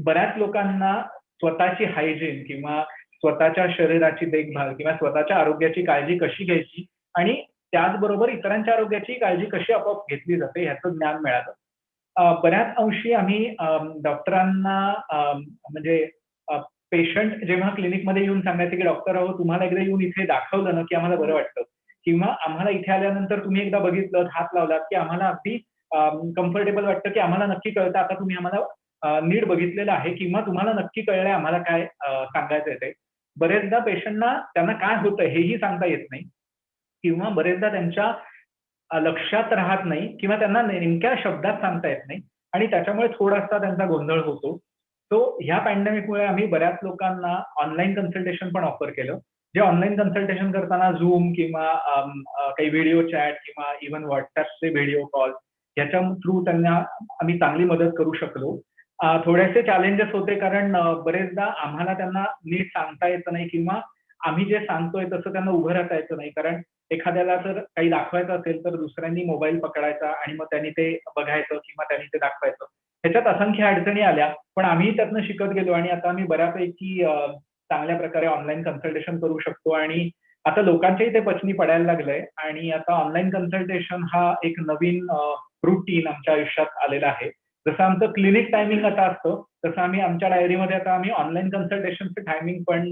बऱ्याच लोकांना स्वतःची हायजीन किंवा स्वतःच्या शरीराची देखभाल किंवा स्वतःच्या आरोग्याची काळजी कशी घ्यायची आणि त्याचबरोबर इतरांच्या आरोग्याची काळजी कशी आपोआप घेतली जाते ह्याचं ज्ञान मिळालं. बऱ्याच अंशी आम्ही डॉक्टरांना म्हणजे पेशंट जेव्हा क्लिनिकमध्ये येऊन सांगायचे की डॉक्टर अहो तुम्हाला एकदा येऊन इथे दाखवलं ना की आम्हाला बरं वाटतं, किंवा आम्हाला इथे आल्यानंतर तुम्ही एकदा बघितलं, हात लावलात की आम्हाला अगदी कम्फर्टेबल वाटतं की आम्हाला नक्की कळतं आता तुम्ही आम्हाला नीट बघितलेलं आहे किंवा तुम्हाला नक्की कळलंय आम्हाला काय सांगायचंय ते. बरेचदा पेशंटना त्यांना काय होतं हेही सांगता येत नाही किंवा बरेचदा त्यांच्या लक्षात राहत नाही किंवा त्यांना नेमक्या शब्दात सांगता येत नाही आणि त्याच्यामुळे थोडासा त्यांचा गोंधळ होतो. सो ह्या पॅन्डेमिकमुळे आम्ही बऱ्याच लोकांना ऑनलाईन कन्सल्टेशन पण ऑफर केलं. जे ऑनलाईन कन्सल्टेशन करताना Zoom किंवा काही व्हिडिओ चॅट किंवा इव्हन WhatsAppचे व्हिडिओ कॉल ह्याच्या थ्रू त्यांना आम्ही चांगली मदत करू शकलो. थोडेसे चॅलेंजेस होते, कारण बरेचदा आम्हाला त्यांना नीट सांगता येत नाही किंवा आम्ही जे सांगतोय तसं त्यांना उभं राहता येतं नाही. कारण एखाद्याला जर काही दाखवायचं असेल तर दुसऱ्यांनी मोबाईल पकडायचा आणि मग त्यांनी ते बघायचं किंवा त्यांनी ते दाखवायचं. ह्याच्यात असंख्य अडचणी आल्या, पण आम्ही त्यातनं शिकत गेलो आणि आता आम्ही बऱ्यापैकी चांगल्या प्रकारे ऑनलाईन कन्सल्टेशन करू शकतो आणि आता लोकांच्याही ते पचनी पडायला लागलंय आणि आता ऑनलाईन कन्सल्टेशन हा एक नवीन रूटीन आमच्या आयुष्यात आलेला आहे. जसं आमचं क्लिनिक टायमिंग आता असतं, तसं आम्ही आमच्या डायरीमध्ये आता आम्ही ऑनलाईन कन्सल्टेशनचं टायमिंग पण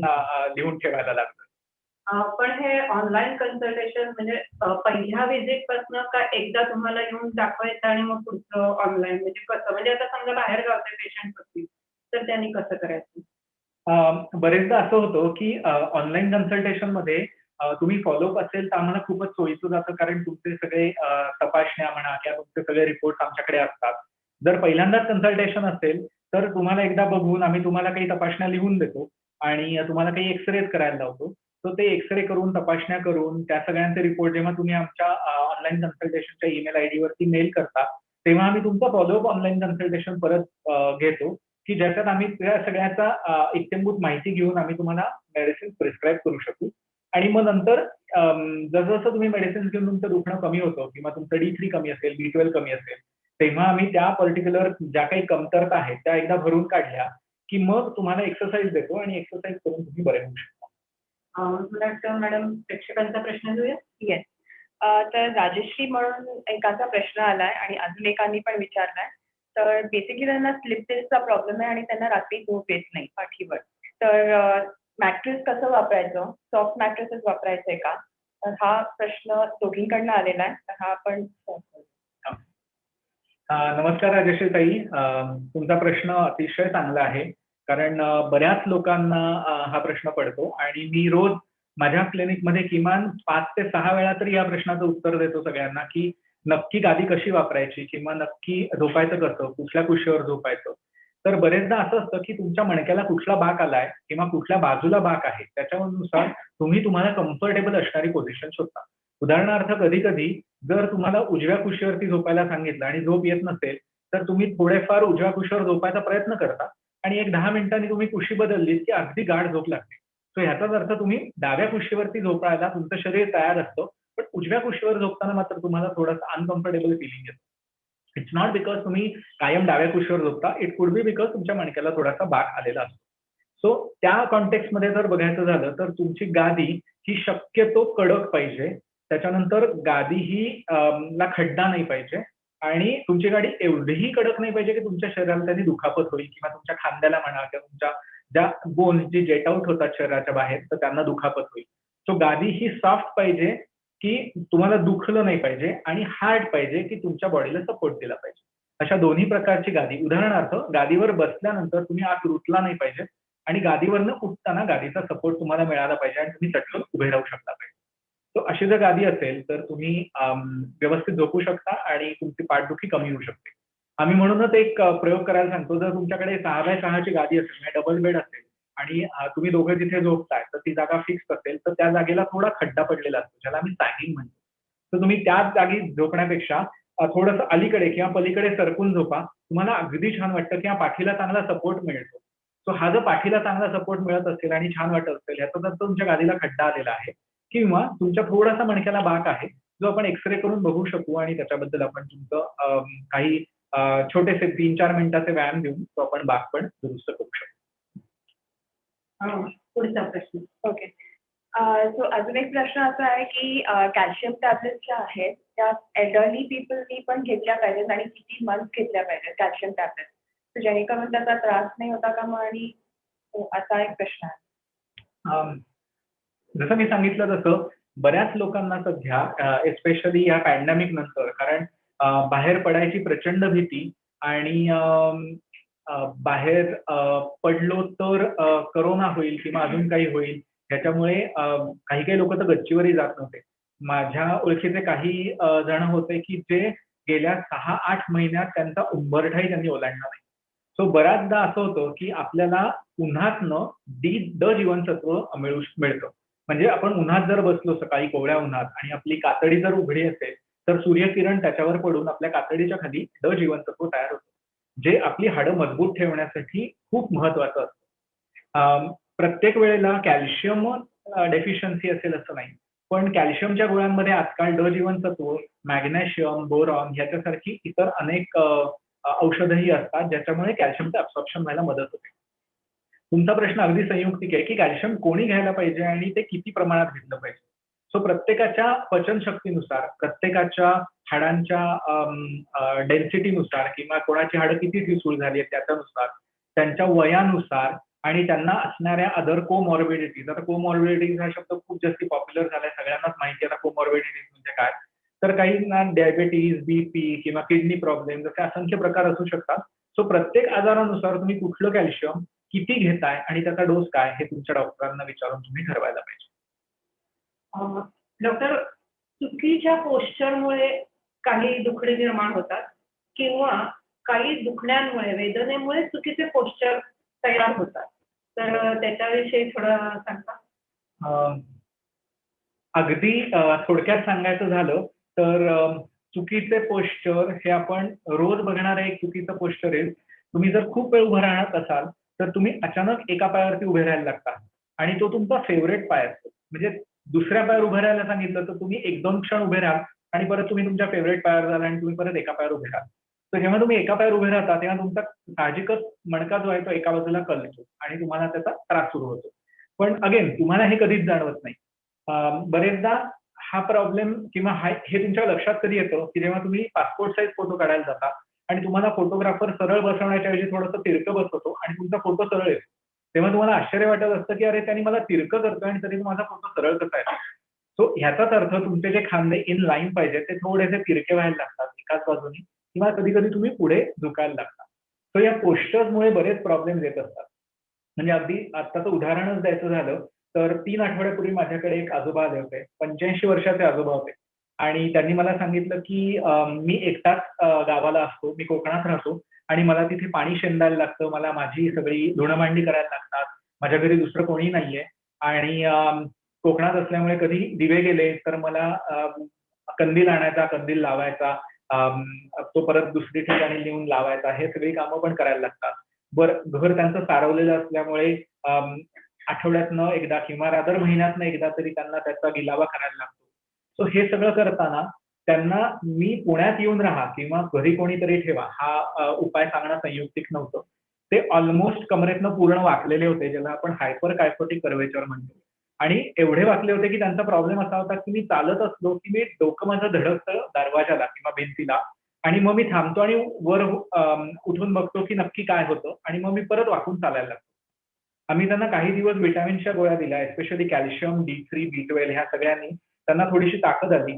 लिहून ठेवायला लागलो. पण हे ऑनलाईन कन्सल्टेशन म्हणजे पहिल्या व्हिजिट पासून का एकदा तुम्हाला येऊन दाखवायचं आणि मग पुढचं ऑनलाईन म्हणजे कसं? म्हणजे आता समजा बाहेर गावचे पेशंट असतील तर त्यांनी कसं करायचं? बरेचदा असं होतं की ऑनलाईन कन्सल्टेशनमध्ये तुम्ही फॉलोअप असेल तर आम्हाला खूपच सोयीचं जातं, कारण तुमचे सगळे तपासण्या म्हणा किंवा तुमचे सगळे रिपोर्ट आमच्याकडे असतात. जर पहिल्यांदाच कन्सल्टेशन असेल तर तुम्हाला एकदा बघून आम्ही तुम्हाला काही तपासण्या लिहून देतो आणि तुम्हाला काही एक्सरेज करायला लावतो. तर ते एक्सरे करून, तपासण्या करून त्या सगळ्यांचे रिपोर्ट जेव्हा तुम्ही आमच्या ऑनलाईन कन्सल्टेशनच्या ईमेल आयडी वरती मेल करता, तेव्हा आम्ही तुमचा फॉलोअप ऑनलाईन कन्सल्टेशन परत घेतो, की ज्याच्यात आम्ही त्या सगळ्याचा इत्थंभूत माहिती घेऊन आम्ही तुम्हाला मेडिसिन प्रिस्क्राईब करू शकू आणि मग नंतर जसं तुम्ही मेडिसिन घेऊन तुमचं दुखणं कमी होतं किंवा तुमचं D3 कमी असेल, B12 कमी असेल, तेव्हा आम्ही त्या पर्टिक्युलर ज्या काही कमतरता आहेत त्या एकदा भरून काढल्या, की मग तुम्हाला एक्सरसाइज देतो आणि एक्सरसाइज करून तुम्ही बरे होऊ शकता. मला वाटतं मॅडम प्रेक्षकांचा प्रश्न घेऊया. येस. तर राजश्री म्हणून एकाचा प्रश्न आलाय आणि अजून एकांनी पण विचारलाय. तर बेसिकली त्यांना स्लीप टेस्टचा प्रॉब्लेम आहे आणि त्यांना रात्री झोप येत नाही पाठीवर. तर मॅट्रेस कसं वापरायचं? सॉफ्ट मॅट्रेसेस वापरायचंय का? तर हा प्रश्न दोघींकडनं आलेला आहे. तर हा आपण नमस्कार राजश्री ताई. तुमचा प्रश्न अतिशय चांगला आहे, कारण बऱ्याच लोकांना हा प्रश्न पडतो आणि मी रोज माझ्या क्लिनिकमध्ये किमान 5 ते 6 वेळा तरी या प्रश्नाचं उत्तर देतो सगळ्यांना, की नक्की गादी कशी वापरायची किंवा नक्की झोपायचं कसं, कुठल्या कुशीवर झोपायचं. तर बरेचदा असं असतं की तुमच्या मणक्याला कुठला बाक आलाय किंवा कुठल्या बाजूला बाक आहे त्याच्यानुसार तुम्ही तुम्हाला कम्फर्टेबल असणारी पोझिशन शोधता. उदाहरणार्थ कधी-कधी जर तुम्हाला उजव्या कुशीवरती झोपायला सांगितलं आणि झोप येत नसेल, तर तुम्ही थोडेफार उजव्या कुशीवर झोपायचा प्रयत्न करता आणि एक 10 मिनिटांनी तुम्ही कुशी बदललीत की अगदी गाढ झोप लागते. सो ह्याचाच अर्थ तुम्ही डाव्या कुशीवरती झोपायला तुमचं शरीर तयार असतं, पण उजव्या कुशीवर झोपताना मात्र तुम्हाला थोडंसं अनकम्फर्टेबल फिलिंग येतं. इट्स नॉट बिकॉज तुम्ही कायम डाव्या कुशीवर झोपता, इट कुड बी बिकॉज तुमच्या मणक्याला थोडासा बाक आलेला असतो. सो त्या कॉन्टेक्स्टमध्ये जर बघायचं झालं तर तुमची गादी ही शक्यतो कडक पाहिजे. त्याच्यानंतर गादी ही ला खड्डा नाही पाहिजे आणि तुमची गाडी एवढीही कडक नाही पाहिजे की तुमच्या शरीराला त्यांनी दुखापत होईल किंवा तुमच्या खांद्याला म्हणा किंवा तुमच्या ज्या बोन्स जे जेट आउट होतात शरीराच्या बाहेर तर त्यांना दुखापत होईल. सो गादी ही सॉफ्ट पाहिजे की तुम्हाला दुखलं नाही पाहिजे आणि हार्ड पाहिजे की तुमच्या बॉडीला सपोर्ट दिला पाहिजे. अशा दोन्ही प्रकारची गादी. उदाहरणार्थ गादीवर बसल्यानंतर तुम्ही आत रुतला नाही पाहिजे आणि गादीवरनं उठताना गादीचा सपोर्ट तुम्हाला मिळाला पाहिजे आणि तुम्ही चटकन उभे राहू शकला पाहिजे. सो अशी जर गादी असेल तर तुम्ही व्यवस्थित झोपू शकता आणि तुमची पाठदुखी कमी होऊ शकते. आम्ही म्हणूनच एक प्रयोग करायला सांगतो. जर तुमच्याकडे 6x6 ची गादी असेल म्हणजे डबल बेड असेल आणि तुम्ही दोघं जिथे झोपताय तर ती जागा फिक्स असेल तर त्या जागेला थोडा खड्डा पडलेला असतो ज्याला आम्ही सॅगिंग म्हणतो. तर तुम्ही त्याच जागी झोपण्यापेक्षा थोडंसं अलीकडे किंवा पलीकडे सरकून झोपा. तुम्हाला अगदी छान वाटतं किंवा पाठीला चांगला सपोर्ट मिळतो. सो हा जर पाठीला चांगला सपोर्ट मिळत असेल आणि छान वाटत असेल याचा अर्थ तुमच्या गादीला खड्डा आलेला आहे किंवा तुमच्या थोडासा मणक्याला बाक आहे जो आपण एक्सरे करून बघू शकू आणि त्याच्याबद्दल आपण तुमचं काही छोटेसे 3-4 मिनिटाचे व्यायाम देऊन तो आपण बाक पण दुरुस्त करू शकतो. पुढचा प्रश्न. ओके. सो अजून एक प्रश्न असा आहे की कॅल्शियम टॅबलेट्स ज्या आहेत त्या एल्डरली पीपलनी पण घेतल्या पाहिजेत आणि किती मंथ घेतल्या पाहिजेत कॅल्शियम टॅबलेट तर जेणेकरून त्याचा त्रास नाही होता का मग आणि असा एक प्रश्न आहे. जसं मी सांगितलं तसं बऱ्याच लोकांना सध्या एस्पेशली या पॅन्डेमिक नंतर कारण बाहेर पडायची प्रचंड भीती आणि बाहेर पडलो तर करोना होईल किंवा अजून काही होईल ह्याच्यामुळे काही लोक तर गच्चीवरही जात नव्हते. माझ्या ओळखीचे काही जण होते की जे गेल्या 6-8 महिन्यात त्यांचा उंबरठाही त्यांनी ओलांडला नाही. सो बऱ्याचदा असं होतं की आपल्याला उन्हातनं ड जीवनसत्व मिळतं. म्हणजे आपण उन्हात जर बसलो सकाळी कोवळ्या उन्हात आणि आपली कातडी जर उघडी असेल तर सूर्यकिरण त्याच्यावर पडून आपल्या कातडीच्या खाली ड जीवनसत्व तयार होतं जे आपली हाडं मजबूत ठेवण्यासाठी खूप महत्वाचं असतं. प्रत्येक वेळेला कॅल्शियम डेफिशियन्सी असेल असं नाही पण कॅल्शियमच्या गोळ्यांमध्ये आजकाल ड जीवनसत्व मॅग्नेशियम बोरॉन ह्याच्यासारखी इतर अनेक औषधही असतात ज्याच्यामुळे कॅल्शियमचं ऍब्सॉर्प्शन व्हायला मदत होते. तुमचा प्रश्न अगदी संयुक्तिक आहे की कॅल्शियम कोणी घ्यायला पाहिजे आणि ते किती प्रमाणात घेतलं पाहिजे. सो प्रत्येकाच्या पचनशक्तीनुसार प्रत्येकाच्या हाडांच्या डेन्सिटीनुसार किंवा कोणाची हाडं किती ठिसूळ झाली आहेत त्याच्यानुसार त्यांच्या वयानुसार आणि त्यांना असणाऱ्या अदर कोमॉर्बिडिटीज. आता कोमॉर्बिडिटीज हा शब्द खूप जास्त पॉप्युलर झालाय सगळ्यांनाच माहिती आहे आता कोमॉर्बिडिटीज म्हणजे काय. तर काहींना डायबेटीज बीपी किंवा किडनी प्रॉब्लेम जसे असंख्य प्रकार असू शकतात. सो प्रत्येक आजारानुसार तुम्ही कुठलं कॅल्शियम किती घेताय आणि त्याचा डोस काय हे तुमच्या डॉक्टरांना विचारून तुम्ही ठरवायला पाहिजे. डॉक्टर, चुकीच्या पोश्चरमुळे काही दुखणे निर्माण होतात किंवा काही दुखण्यामुळे वेदनेमुळे चुकीचे पोश्चर तयार होतात तर त्याच्याविषयी थोडं सांगता. अगदी थोडक्यात सांगायचं झालं तर चुकीचे पोश्चर हे आपण रोज बघणारं एक चुकीचं पोश्चर आहे. तुम्ही जर खूप वेळ उभं राहत असाल तर तुम्ही अचानक एका पायावरती उभे राहायला लागता आणि तो तुमचा फेवरेट पाय असतो. म्हणजे दुसऱ्या पायावर उभं राहायला सांगितलं तर तुम्ही 1-2 क्षण उभे राहा आणि परत तुम्ही तुमच्या फेवरेट पायावर जाल आणि तुम्ही परत एका पायावर उभे राहा. तर जेव्हा तुम्ही एका पायावर उभे राहता तेव्हा तुमचा साहजिकच मणका जो आहे तो एका बाजूला कलतो आणि तुम्हाला त्याचा त्रास सुरू होतो. पण अगेन तुम्हाला हे कधीच जाणवत नाही. बरेचदा हा प्रॉब्लेम किंवा हे तुमच्या लक्षात कधी येतं की जेव्हा तुम्ही पासपोर्ट साईज फोटो काढायला जाता आणि तुम्हाला फोटोग्राफर सरळ बसवण्याच्या ऐवजी थोडंसं तिरकं बसवतो आणि तुमचा फोटो सरळ येतो. तेव्हा तुम्हाला आश्चर्य वाटत असतं की अरे त्यांनी मला तिरकं करतोय आणि तरी माझा फोटो सरळ कसा आहे. सो ह्याचाच अर्थ तुमचे जे खांदे इन लाईन पाहिजे ते थोडेसे तिरके व्हायला लागतात एकाच बाजूने किंवा कधी कधी तुम्ही पुढे झुकायला लागता. सो या पोस्चर्समुळे बरेच प्रॉब्लेम येत असतात. म्हणजे अगदी आत्ताचं उदाहरणच द्यायचं झालं तर 3 आठवड्यापूर्वी माझ्याकडे एक आजोबा आले होते. 85 वर्षाचे आजोबा होते आणि त्यांनी मला सांगितलं की मी एकटाच गावाला असतो, मी कोकणात राहतो आणि मला तिथे पाणी शेंदायला लागतं, मला माझी सगळी धुणंभांडी करायला लागतात, माझ्या घरी दुसरं कोणी नाहीये आणि कोकणात असल्यामुळे कधी दिवे गेले तर मला कंदील आणायचा, कंदील लावायचा, तो परत दुसरी ठिकाणी नेऊन लावायचा, हे सगळी कामं पण करायला लागतात. घर त्यांचं सारवलेलं असल्यामुळे आठवड्यातनं एकदा किंवा रादर महिन्यातनं एकदा तरी त्यांना त्याचा गिलावा करायला लागतो. सो हे सगळं करताना त्यांना मी पुण्यात येऊन राहा किंवा घरी कोणीतरी ठेवा हा उपाय सांगणं संयुक्तिक नव्हतं. ते ऑलमोस्ट कमरेतनं पूर्ण वाकलेले होते ज्याला आपण हायपर कायफोटिक कर्वेचर म्हणतो आणि एवढे वाकले होते की त्यांचा प्रॉब्लेम असा होता की मी चालत असलो की मी डोकं माझं धडकतं दरवाजाला किंवा भिंतीला आणि मग मी थांबतो आणि वर उठून बघतो की नक्की काय होतं आणि मग मी परत वाकून चालायला लागतो. आम्ही त्यांना काही दिवस व्हिटॅमिनच्या गोळ्या दिल्या, एस्पेशली कॅल्शियम, D3, B12 ह्या सगळ्यांनी त्यांना थोडीशी ताकद आली.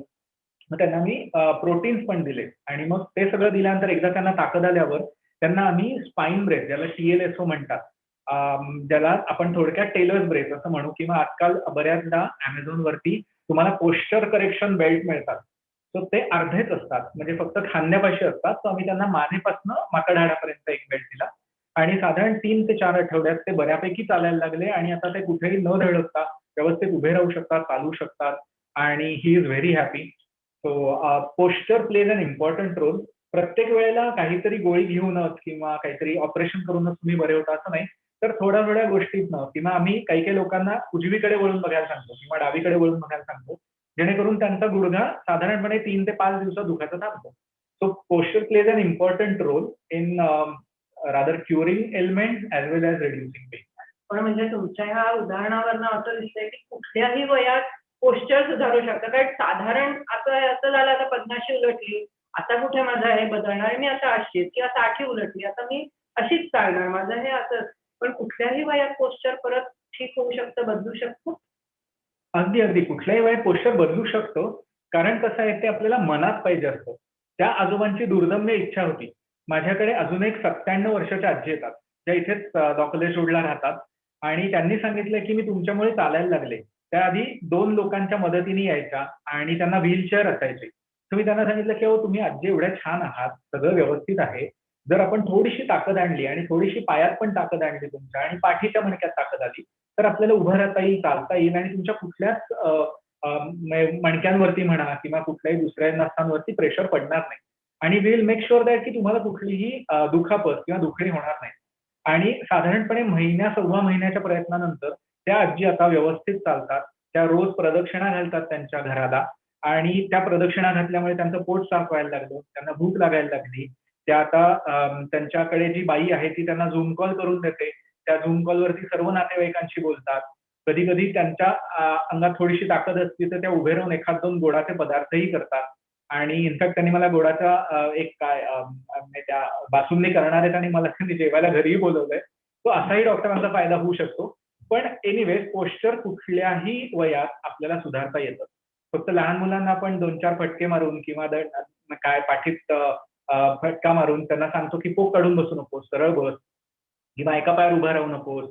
मग त्यांना मी प्रोटीन्स पण दिले आणि मग ते सगळं दिल्यानंतर एकदा त्यांना ताकद आल्यावर त्यांना आम्ही स्पाईन ब्रेस ज्याला TLSO म्हणतात, ज्याला आपण थोडक्यात टेलर्स ब्रेस असं म्हणू किंवा आजकाल बऱ्याचदा Amazon वरती तुम्हाला पोश्चर करेक्शन बेल्ट मिळतात. तर ते अर्धेच असतात, म्हणजे फक्त खांद्यापाशी असतात. तर आम्ही त्यांना मानेपासून माकडापर्यंत एक बेल्ट दिला आणि साधारण 3 ते 4 आठवड्यात ते बऱ्यापैकी चालायला लागले आणि आता ते कुठेही न धडकता व्यवस्थित उभे राहू शकतात, चालू शकतात आणि he is very happy. So posture plays an important role. प्रत्येक वेळेला काहीतरी गोळी घेऊनच किंवा काहीतरी ऑपरेशन करूनच तुम्ही बरे होता असं नाही. तर थोड्या गोष्टीतनं किंवा आम्ही काही लोकांना उजवीकडे वळून बघायला सांगतो किंवा डावीकडे वळून बघायला सांगतो, जेणेकरून त्यांचा गुडघा साधारणपणे 3 ते 5 दिवसात दुखायचा थांबतो. So posture plays an important role in rather curing elements as well as reducing pain. पण म्हणजे तुमच्या ह्या उदाहरणावरनं असं दिसतंय की कुठल्याही वयात पोस्चर सुधारू शकतं. कारण साधारण असं झालं आता 50शी उलटली, आता कुठे माझं हे बदलणार आहे, मी आता 80 किंवा 60 उलटली, आता मी अशीच चालणार, माझं हे असं. पण कुठल्याही वयात पोस्चर परत ठीक होऊ शकतं, बदलू शकतं? अगदी कुठल्याही वेळेत पोश्चर बदलू शकतो. कारण कसं आहे ते आपल्याला मनात पाहिजे असतं. त्या आजोबांची दुर्दम्य इच्छा होती. माझ्याकडे अजून एक 97 वर्षाच्या आजी येतात, त्या इथेच डॉकलेज रोडला राहतात आणि त्यांनी सांगितलं की मी तुमच्यामुळे चालायला लागले. त्याआधी 2 लोकांच्या मदतीने यायच्या आणि त्यांना व्हीलचेअर असायची. तर मी त्यांना सांगितलं की अहो तुम्ही आजी एवढ्या छान आहात, सगळं व्यवस्थित आहे. जर आपण थोडीशी ताकद आणली आणि थोडीशी पायात पण ताकद आणली तुमच्या आणि पाठीच्या मणक्यात ताकद आली, तर आपल्याला उभं राहता येईल, चालता येईल आणि तुमच्या कुठल्याच मणक्यांवरती म्हणा किंवा कुठल्याही दुसऱ्या नसांवरती प्रेशर पडणार नाही. आणि विल मेक शुअर दॅट की तुम्हाला कुठलीही दुखापत किंवा दुखणी होणार नाही. आणि साधारणपणे सव्वा महिन्याच्या प्रयत्नानंतर त्या आजी आता व्यवस्थित चालतात. त्या रोज प्रदक्षिणा घालतात त्यांच्या घराला आणि त्या प्रदक्षिणा घातल्यामुळे त्यांचं पोट साफ व्हायला लागलं, त्यांना भूक लागायला लागली. त्या आता त्यांच्याकडे जी बाई आहे ती त्यांना झूम कॉल करून देते. त्या झूम कॉलवरती सर्व नातेवाईकांशी बोलतात. कधी त्यांच्या अंगात थोडीशी ताकद असली तर त्या उभे राहून एखाद 2 गोडाचे पदार्थही करतात. आणि इनफॅक्ट त्यांनी मला गोडाचा एक म्हणजे त्या बासुंदी करणारे त्यांनी मला त्यांनी जेवायला घरीही बोलवलंय. तो असाही डॉक्टरांचा फायदा होऊ शकतो. पण एनिवेज पोश्चर कुठल्याही वयात आपल्याला सुधारता येतं. फक्त लहान मुलांना आपण 2-4 फटके मारून किंवा पाठीत फटका मारून त्यांना सांगतो की पोक काढून बसू नकोस, सरळ बस किंवा एका पायावर उभा राहू नकोस,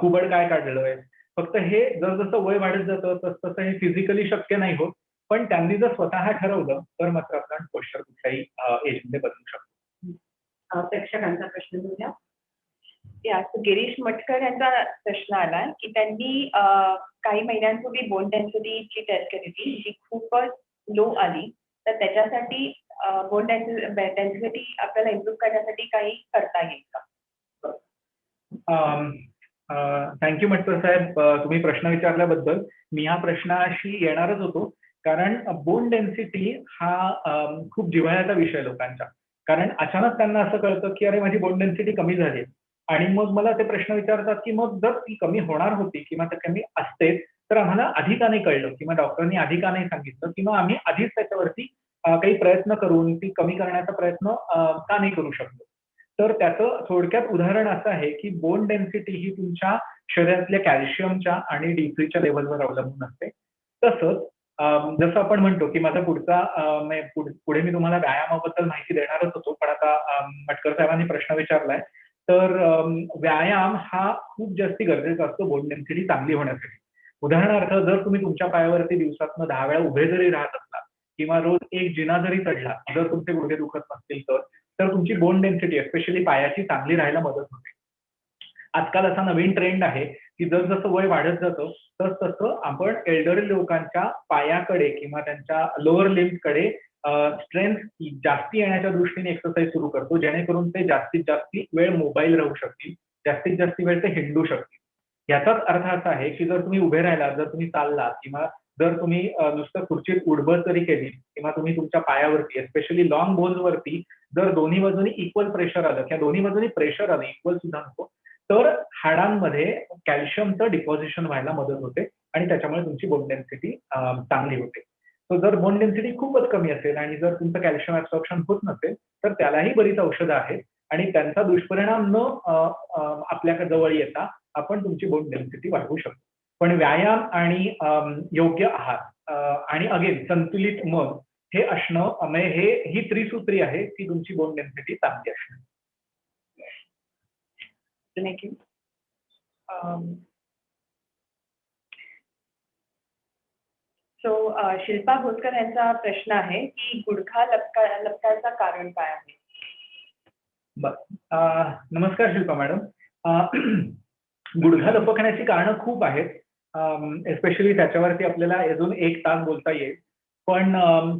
कुबड काय काढलंय. फक्त हे जसं वय वाढत जातं तसं हे फिजिकली शक्य नाही होत. पण त्यांनी जर स्वतः ठरवलं तर मात्र आपण पोश्चर कुठल्याही एजमध्ये बदलू शकतो. प्रेक्षकांचा प्रश्न घेऊया. गिरीश मटकर यांचा प्रश्न आलाय की त्यांनी काही महिन्यांपूर्वी बोन डेन्सिटीची टेस्ट केली होती, जी खूपच लो आली. तर त्याच्यासाठी बोन डेन्सिटी आपल्याला इम्प्रूव्ह करण्यासाठी काही करता येईल का? थँक्यू मटकर साहेब, तुम्ही प्रश्न विचारल्याबद्दल. मी ह्या प्रश्नाशी येणारच होतो. कारण बोन डेन्सिटी हा खूप जिव्हाळ्याचा विषय लोकांच्या. कारण अचानक त्यांना असं कळतं की अरे माझी बोन डेन्सिटी कमी झाली आणि मग मला ते प्रश्न विचारतात की मग जर ती कमी होणार होती किंवा ते कमी असते तर आम्हाला आधी का नाही कळलं किंवा डॉक्टरांनी आधी का नाही सांगितलं किंवा आम्ही आधीच त्याच्यावरती काही प्रयत्न करून ती कमी करण्याचा प्रयत्न का नाही करू शकलो. तर त्याचं थोडक्यात उदाहरण असं आहे की बोन डेन्सिटी ही तुमच्या शरीरातल्या कॅल्शियमच्या आणि D3च्या लेव्हलवर अवलंबून असते. तसंच जसं आपण म्हणतो की माझा पुढे मी तुम्हाला व्यायामाबद्दल माहिती देणारच होतो, पण आता मटकर साहेबांनी प्रश्न विचारलाय. तर व्यायाम हा खूप जास्ती गरजेचा असतो बोन डेन्सिटी चांगली होण्यासाठी. उदाहरणार्थ जर तुम्ही तुमच्या पायावरती दिवसातनं 10 वेळा उभे जरी राहत असला किंवा रोज एक जिना जरी चढला, जर तुमचे गुडघे दुखत नसतील तर तुमची बोन डेन्सिटी एस्पेशली पायाची चांगली राहायला मदत होते. आजकाल असा नवीन ट्रेंड आहे की जसं वय वाढत जातं तसं आपण एल्डरली लोकांच्या पायाकडे किंवा त्यांच्या लोअर लिम्बकडे स्ट्रेंथ जास्ती येण्याच्या दृष्टीने एक्सरसाइज सुरू करतो, जेणेकरून ते जास्तीत जास्त वेळ मोबाईल राहू शकतील, जास्तीत जास्त वेळ ते हिंडू शकतील. याचाच अर्थ असा आहे की जर तुम्ही उभे राहिला, जर तुम्ही चालला किंवा जर तुम्ही नुसतं खुर्चीत उठबस जरी केली किंवा तुम्ही तुमच्या पायावरती एस्पेशली लॉंग बोन्सवरती जर दोन्ही बाजूनी इक्वल प्रेशर आलं किंवा दोन्ही बाजूनी प्रेशर आलं, इक्वल सुद्धा नको, तर हाडांमध्ये कॅल्शियमचं डिपॉझिशन व्हायला मदत होते आणि त्याच्यामुळे तुमची बोन डेन्सिटी चांगली होते. तर जर बोन डेन्सिटी खूपच कमी असेल आणि जर तुमचं कॅल्शियम ऍब्सॉर्प्शन होत नसेल तर त्यालाही बरीच औषधं आहेत आणि त्यांचा दुष्परिणाम न आपल्या जवळ येता आपण तुमची बोन डेन्सिटी वाढवू शकतो. पण व्यायाम आणि योग्य आहार आणि अगेन संतुलित मन हे असणं म्हणजे ही त्रिसूत्री आहे की तुमची बोन डेन्सिटी चांगली असणं. शिल्पा भोसकर यांचा प्रश्न आहे की गुडघा लपटायचं कारण काय आहे? नमस्कार शिल्पा मॅडम. गुडघा लपकण्याची कारणं खूप आहेत. एस्पेशली त्याच्यावरती आपल्याला अजून 1 तास बोलता येईल. पण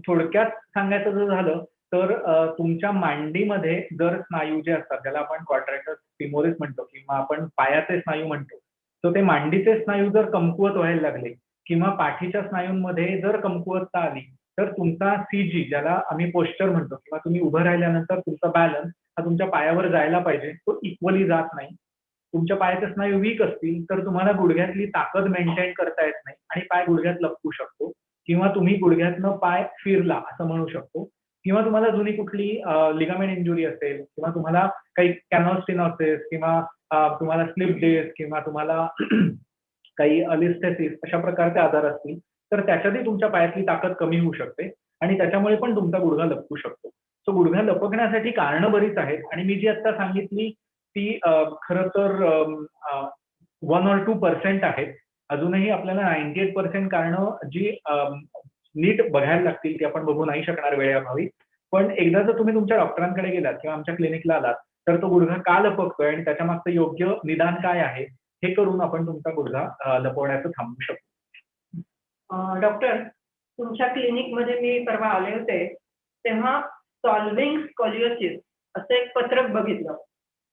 थोडक्यात सांगायचं जर झालं तर तुमच्या मांडीमध्ये जर स्नायू जे असतात ज्याला आपण क्वाड्रॅटस फिमोरिस म्हणतो किंवा आपण पायाचे स्नायू म्हणतो, तर ते मांडीचे स्नायू जर कमकुवत व्हायला लागले किंवा पाठीच्या स्नायूंमध्ये जर कमकुवतता आली तर तुमचा सीजी ज्याला आम्ही पोश्चर म्हणतो किंवा तुम्ही उभं राहिल्यानंतर तुमचा बॅलन्स हा तुमच्या पायावर जायला पाहिजे, तो इक्वली जात नाही. तुमच्या पायाचे स्नायू वीक असतील तर तुम्हाला गुडघ्यातली ताकद मेंटेन करता येत नाही आणि पाय गुडघ्यात लपकू शकतो किंवा तुम्ही गुडघ्यातनं पाय फिरला असं म्हणू शकतो किंवा तुम्हाला जुनी कुठली लिगामेंट इंजुरी असेल किंवा तुम्हाला काही कॅनॉस्टिनॉसिस किंवा तुम्हाला स्लिप डिस्क किंवा तुम्हाला काही अलिस्थेसिस अशा प्रकारचे आजार असतील तर त्याच्यातही तुमच्या पायातली ताकद कमी होऊ शकते आणि त्याच्यामुळे पण तुमचा गुडघा लपकू शकतो. सो गुडघा लपकण्यासाठी कारणं बरीच आहेत आणि मी जी आता सांगितली ती खरं तर 1 or 2% आहेत. अजूनही आपल्याला 98% कारणं जी नीट बघायला लागतील ती आपण बघू नाही शकणार वेळेअभावी. पण एकदा जर तुम्ही तुमच्या डॉक्टरांकडे गेलात किंवा आमच्या क्लिनिकला आलात तर तो गुडघा का लपकतोय आणि त्याच्यामागचं योग्य निदान काय आहे हे करून आपण तुमचा गुडघा लपवण्याचं थांबवू शकतो. डॉक्टर, तुमच्या क्लिनिकमध्ये मी परवा आले होते तेव्हा सॉल्व्हिंग स्कॉलिओसिस असं एक पत्रक बघितलं.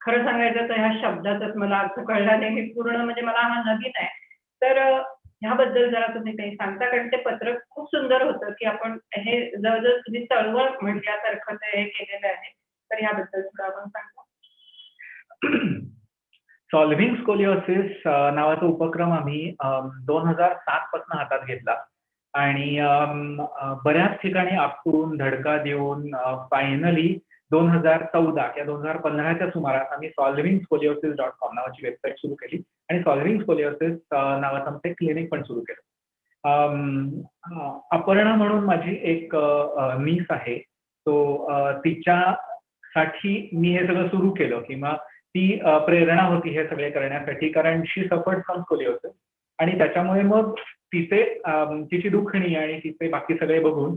खरं सांगायचं तर ह्या शब्दातच मला अर्थ कळला नाही. मी पूर्ण म्हणजे मला हा नवीन आहे. तर ह्याबद्दल जरा तुम्ही काही सांगता? कारण ते पत्रक खूप सुंदर होतं की आपण हे जवळजवळ तुम्ही चळवळ म्हटल्यासारखं ते हे केलेलं आहे. तर ह्याबद्दल थोडं आपण सांगा. सॉल्व्हिंग स्कोलिओसिस नावाचा उपक्रम आम्ही 2007 पासून हातात घेतला आणि बऱ्याच ठिकाणी आपटून धडका देऊन फायनली 2014 किंवा 2015च्या सुमारास आम्ही solvingScoliosis.com नावाची वेबसाईट सुरू केली आणि सॉल्व्हिंग स्कोलिओसिस नावाचं आमचं एक क्लिनिक पण सुरू केलं. अपर्णा म्हणून माझी एक नीस आहे. तिच्यासाठी मी हे सगळं सुरू केलं किंवा ती प्रेरणा होती हे सगळे करण्यासाठी कारण शी सफर्ड फ्रॉम स्कोलिओसिस आणि त्याच्यामुळे मग तिची दुखणी आणि तिचे बाकी सगळे बघून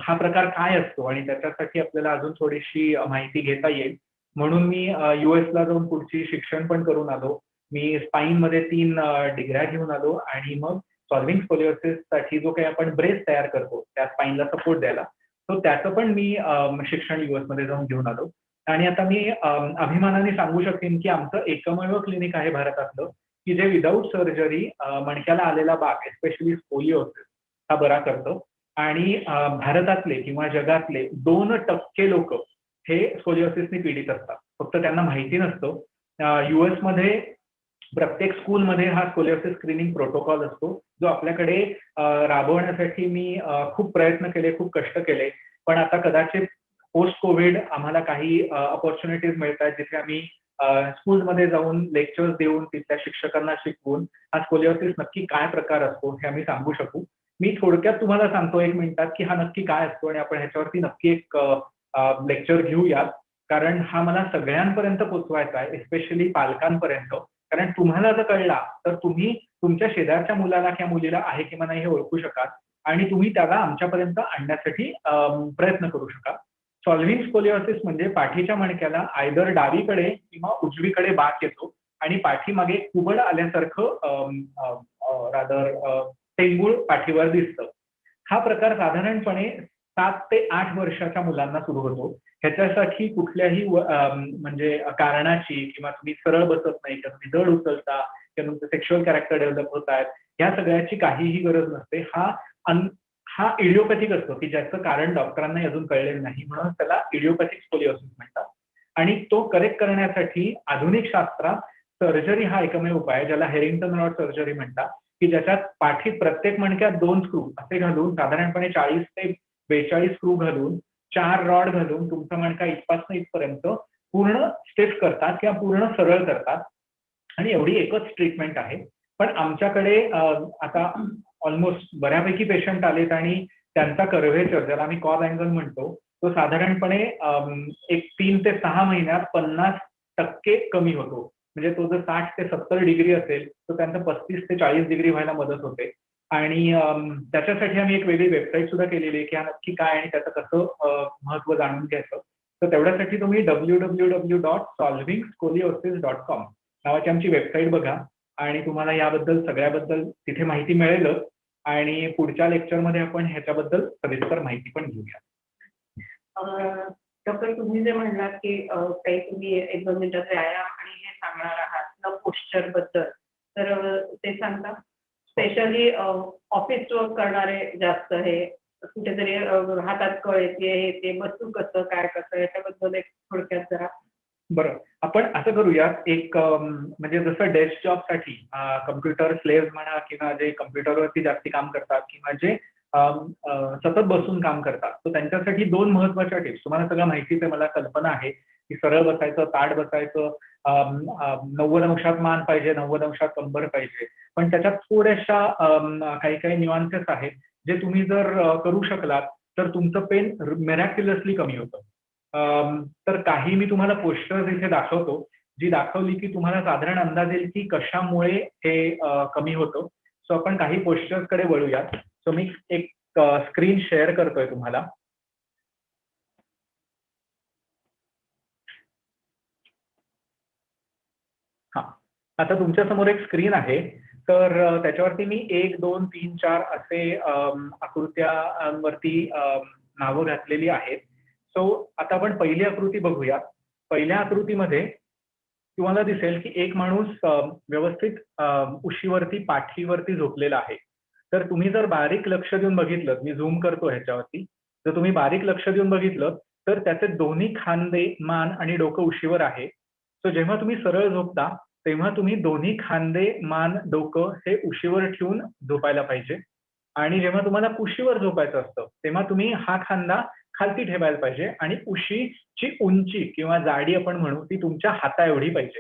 हा प्रकार काय असतो आणि त्याच्यासाठी आपल्याला अजून थोडीशी माहिती घेता येईल म्हणून मी US जाऊन पुढची शिक्षण पण करून आलो. मी स्पाईनमध्ये 3 डिग्र्या घेऊन आलो आणि मग सॉल्व्हिंग स्कोलिओसिस साठी जो काही आपण ब्रेस तयार करतो त्या स्पाईनला सपोर्ट द्यायला तो त्याचं पण मी शिक्षण US मध्ये जाऊन घेऊन आलो. आणि आता मी अभिमानाने सांगू शकेन की आमचं एकमेव क्लिनिक आहे भारतातलं की जे विदाऊट सर्जरी मणक्याला आलेला बाक एस्पेशली स्कोलिओसिस हा बरा करतो आणि भारतातले किंवा जगातले 2% लोक हे स्कोलिओसिसने पीडित असतात. फक्त त्यांना माहिती नसतं. US मध्ये प्रत्येक स्कूलमध्ये हा स्कोलिओसिस स्क्रीनिंग प्रोटोकॉल असतो जो आपल्याकडे राबवण्यासाठी मी खूप प्रयत्न केले, खूप कष्ट केले. पण आता कदाचित पोस्ट कोविड आम्हाला काही अपॉर्च्युनिटीज मिळतात जिथे आम्ही स्कूलमध्ये जाऊन लेक्चर्स देऊन तिथल्या शिक्षकांना शिकवून हा स्कोलिओसिस नक्की काय प्रकार असतो हे आम्ही सांगू शकू. मी थोडक्यात तुम्हाला सांगतो 1 मिनिटात की हा नक्की काय असतो आणि आपण ह्याच्यावरती नक्की एक लेक्चर घेऊयात कारण हा मला सगळ्यांपर्यंत पोहोचवायचा आहे एस्पेशली पालकांपर्यंत. कारण तुम्हाला जर कळला तर तुम्ही तुमच्या शेजारच्या मुलाला किंवा मुलीला आहे किंवा नाही हे ओळखू शकाल आणि तुम्ही त्याला आमच्यापर्यंत आणण्यासाठी प्रयत्न करू शकाल. सॉल्व्हिंग स्कोलिओसिस म्हणजे पाठीच्या मणक्याला आयदर डावीकडे किंवा उजवीकडे बाक येतो आणि पाठीमागे कुबड आल्यासारखं रादर टेंगूळ पाठीवर दिसतं. हा प्रकार साधारणपणे 7 ते 8 वर्षाच्या मुलांना सुरू होतो. ह्याच्यासाठी कुठल्याही म्हणजे कारणाची किंवा तुम्ही सरळ बसत नाही किंवा तुम्ही जड उचलता किंवा तुमचं सेक्शुअल कॅरेक्टर डेव्हलप होत आहेत ह्या सगळ्याची काहीही गरज नसते. हा इडिओपॅथिक असतो की ज्याचं कारण डॉक्टरांनाही अजून कळलेलं नाही म्हणून त्याला इडिओपॅथिक स्कोलिओसिस म्हणतात. आणि तो करेक्ट करण्यासाठी आधुनिक शास्त्रात सर्जरी हा एकमेव उपाय ज्याला हेरिंग्टन रॉड सर्जरी म्हणतात की ज्याच्यात पाठीत प्रत्येक मणक्यात 2 स्क्रू असे घालून साधारणपणे 40 ते 42 स्क्रू घालून 4 रॉड घालून तुमचा मणका इथपासून इथपर्यंत पूर्ण स्टिफ करतात किंवा पूर्ण सरळ करतात आणि एवढी एकच ट्रीटमेंट आहे. पण आमच्याकडे आता ऑलमोस्ट बऱ्यापैकी पेशंट आलेत आणि त्यांचा कर्व्हेचर ज्याला आम्ही कॉब अँगल म्हणतो तो साधारणपणे एक 3 ते 6 महिन्यात 50% कमी होतो. म्हणजे तो जर 60 ते 70 डिग्री असेल तर त्यांचं 35 ते 40 डिग्री व्हायला मदत होते. आणि त्याच्यासाठी आम्ही एक वेगळी वेबसाईट सुद्धा केलेली आहे की हा नक्की काय आणि त्याचं कसं महत्त्व जाणून घ्यायचं. तर तेवढ्यासाठी तुम्ही www.solvingscoliosis.com नावाची आमची वेबसाईट बघा आणि तुम्हाला याबद्दल सगळ्याबद्दल तिथे माहिती मिळेलच. आणि पुढच्या लेक्चरमध्ये आपण ह्याच्याबद्दल सविस्तर माहिती पण घेऊया. डॉक्टर, तुम्ही जे म्हणलात की काही तुम्ही 1-2 मिनिटात व्यायाम आणि हे सांगणार आहात न पोश्चर बद्दल, तर ते सांगता? स्पेशली ऑफिस वर्क करणारे जास्त हे कुठेतरी हातात कळ येते, ते बसू कसं, काय कसं, याच्याबद्दल एक थोडक्यात जरा. बरं, आपण असं करूयात एक म्हणजे जसं डेस्क जॉबसाठी कम्प्युटर स्लेव्ह म्हणा किंवा जे कम्प्युटरवरती जास्ती काम करतात किंवा जे सतत बसून काम करतात, तर त्यांच्यासाठी 2 महत्त्वाच्या टिप्स. तुम्हाला सगळं माहितीच आहे, मला कल्पना आहे की सरळ बसायचं, ताठ बसायचं, 90 अंशात मान पाहिजे, 90 अंशात कंबर पाहिजे. पण त्याच्यात थोड्याशा काही काही न्यूआन्सेस आहेत जे तुम्ही जर करू शकलात तर तुमचं पेन मिरॅक्युलसली कमी होतं. तर काही मी तुम्हाला पोस्टर्स इथे दाखवतो, जी दाखवली की तुम्हाला साधारण अंदाज येईल की कशामुळे हे कमी होतं. सो आपण काही पोस्टर्सकडे वळूयात. सो मी एक स्क्रीन शेअर करतोय तुम्हाला. हा, आता तुमच्या समोर एक स्क्रीन आहे. तर त्याच्यावरती मी 1, 2, 3, 4 असे आकृत्यांवरती नावं घातलेली आहेत. सो आता आपण पहिली आकृती बघूया. पहिल्या आकृतीमध्ये तुम्हाला दिसेल की एक माणूस व्यवस्थित उशीवरती पाठीवरती झोपलेला आहे. तर तुम्ही जर बारीक लक्ष देऊन बघितलं, मी झूम करतो ह्याच्यावरती, जर तुम्ही बारीक लक्ष देऊन बघितलं तर त्याचे दोन्ही खांदे, मान आणि डोकं उशीवर आहे. सो जेव्हा तुम्ही सरळ झोपता तेव्हा तुम्ही दोन्ही खांदे, मान, डोकं हे उशीवर ठेवून झोपायला पाहिजे. आणि जेव्हा तुम्हाला कुशीवर झोपायचं असतं तेव्हा तुम्ही हा खांदा खालती ठेवायला पाहिजे आणि उशीची उंची किंवा जाडी आपण म्हणू ती तुमच्या हाता एवढी पाहिजे.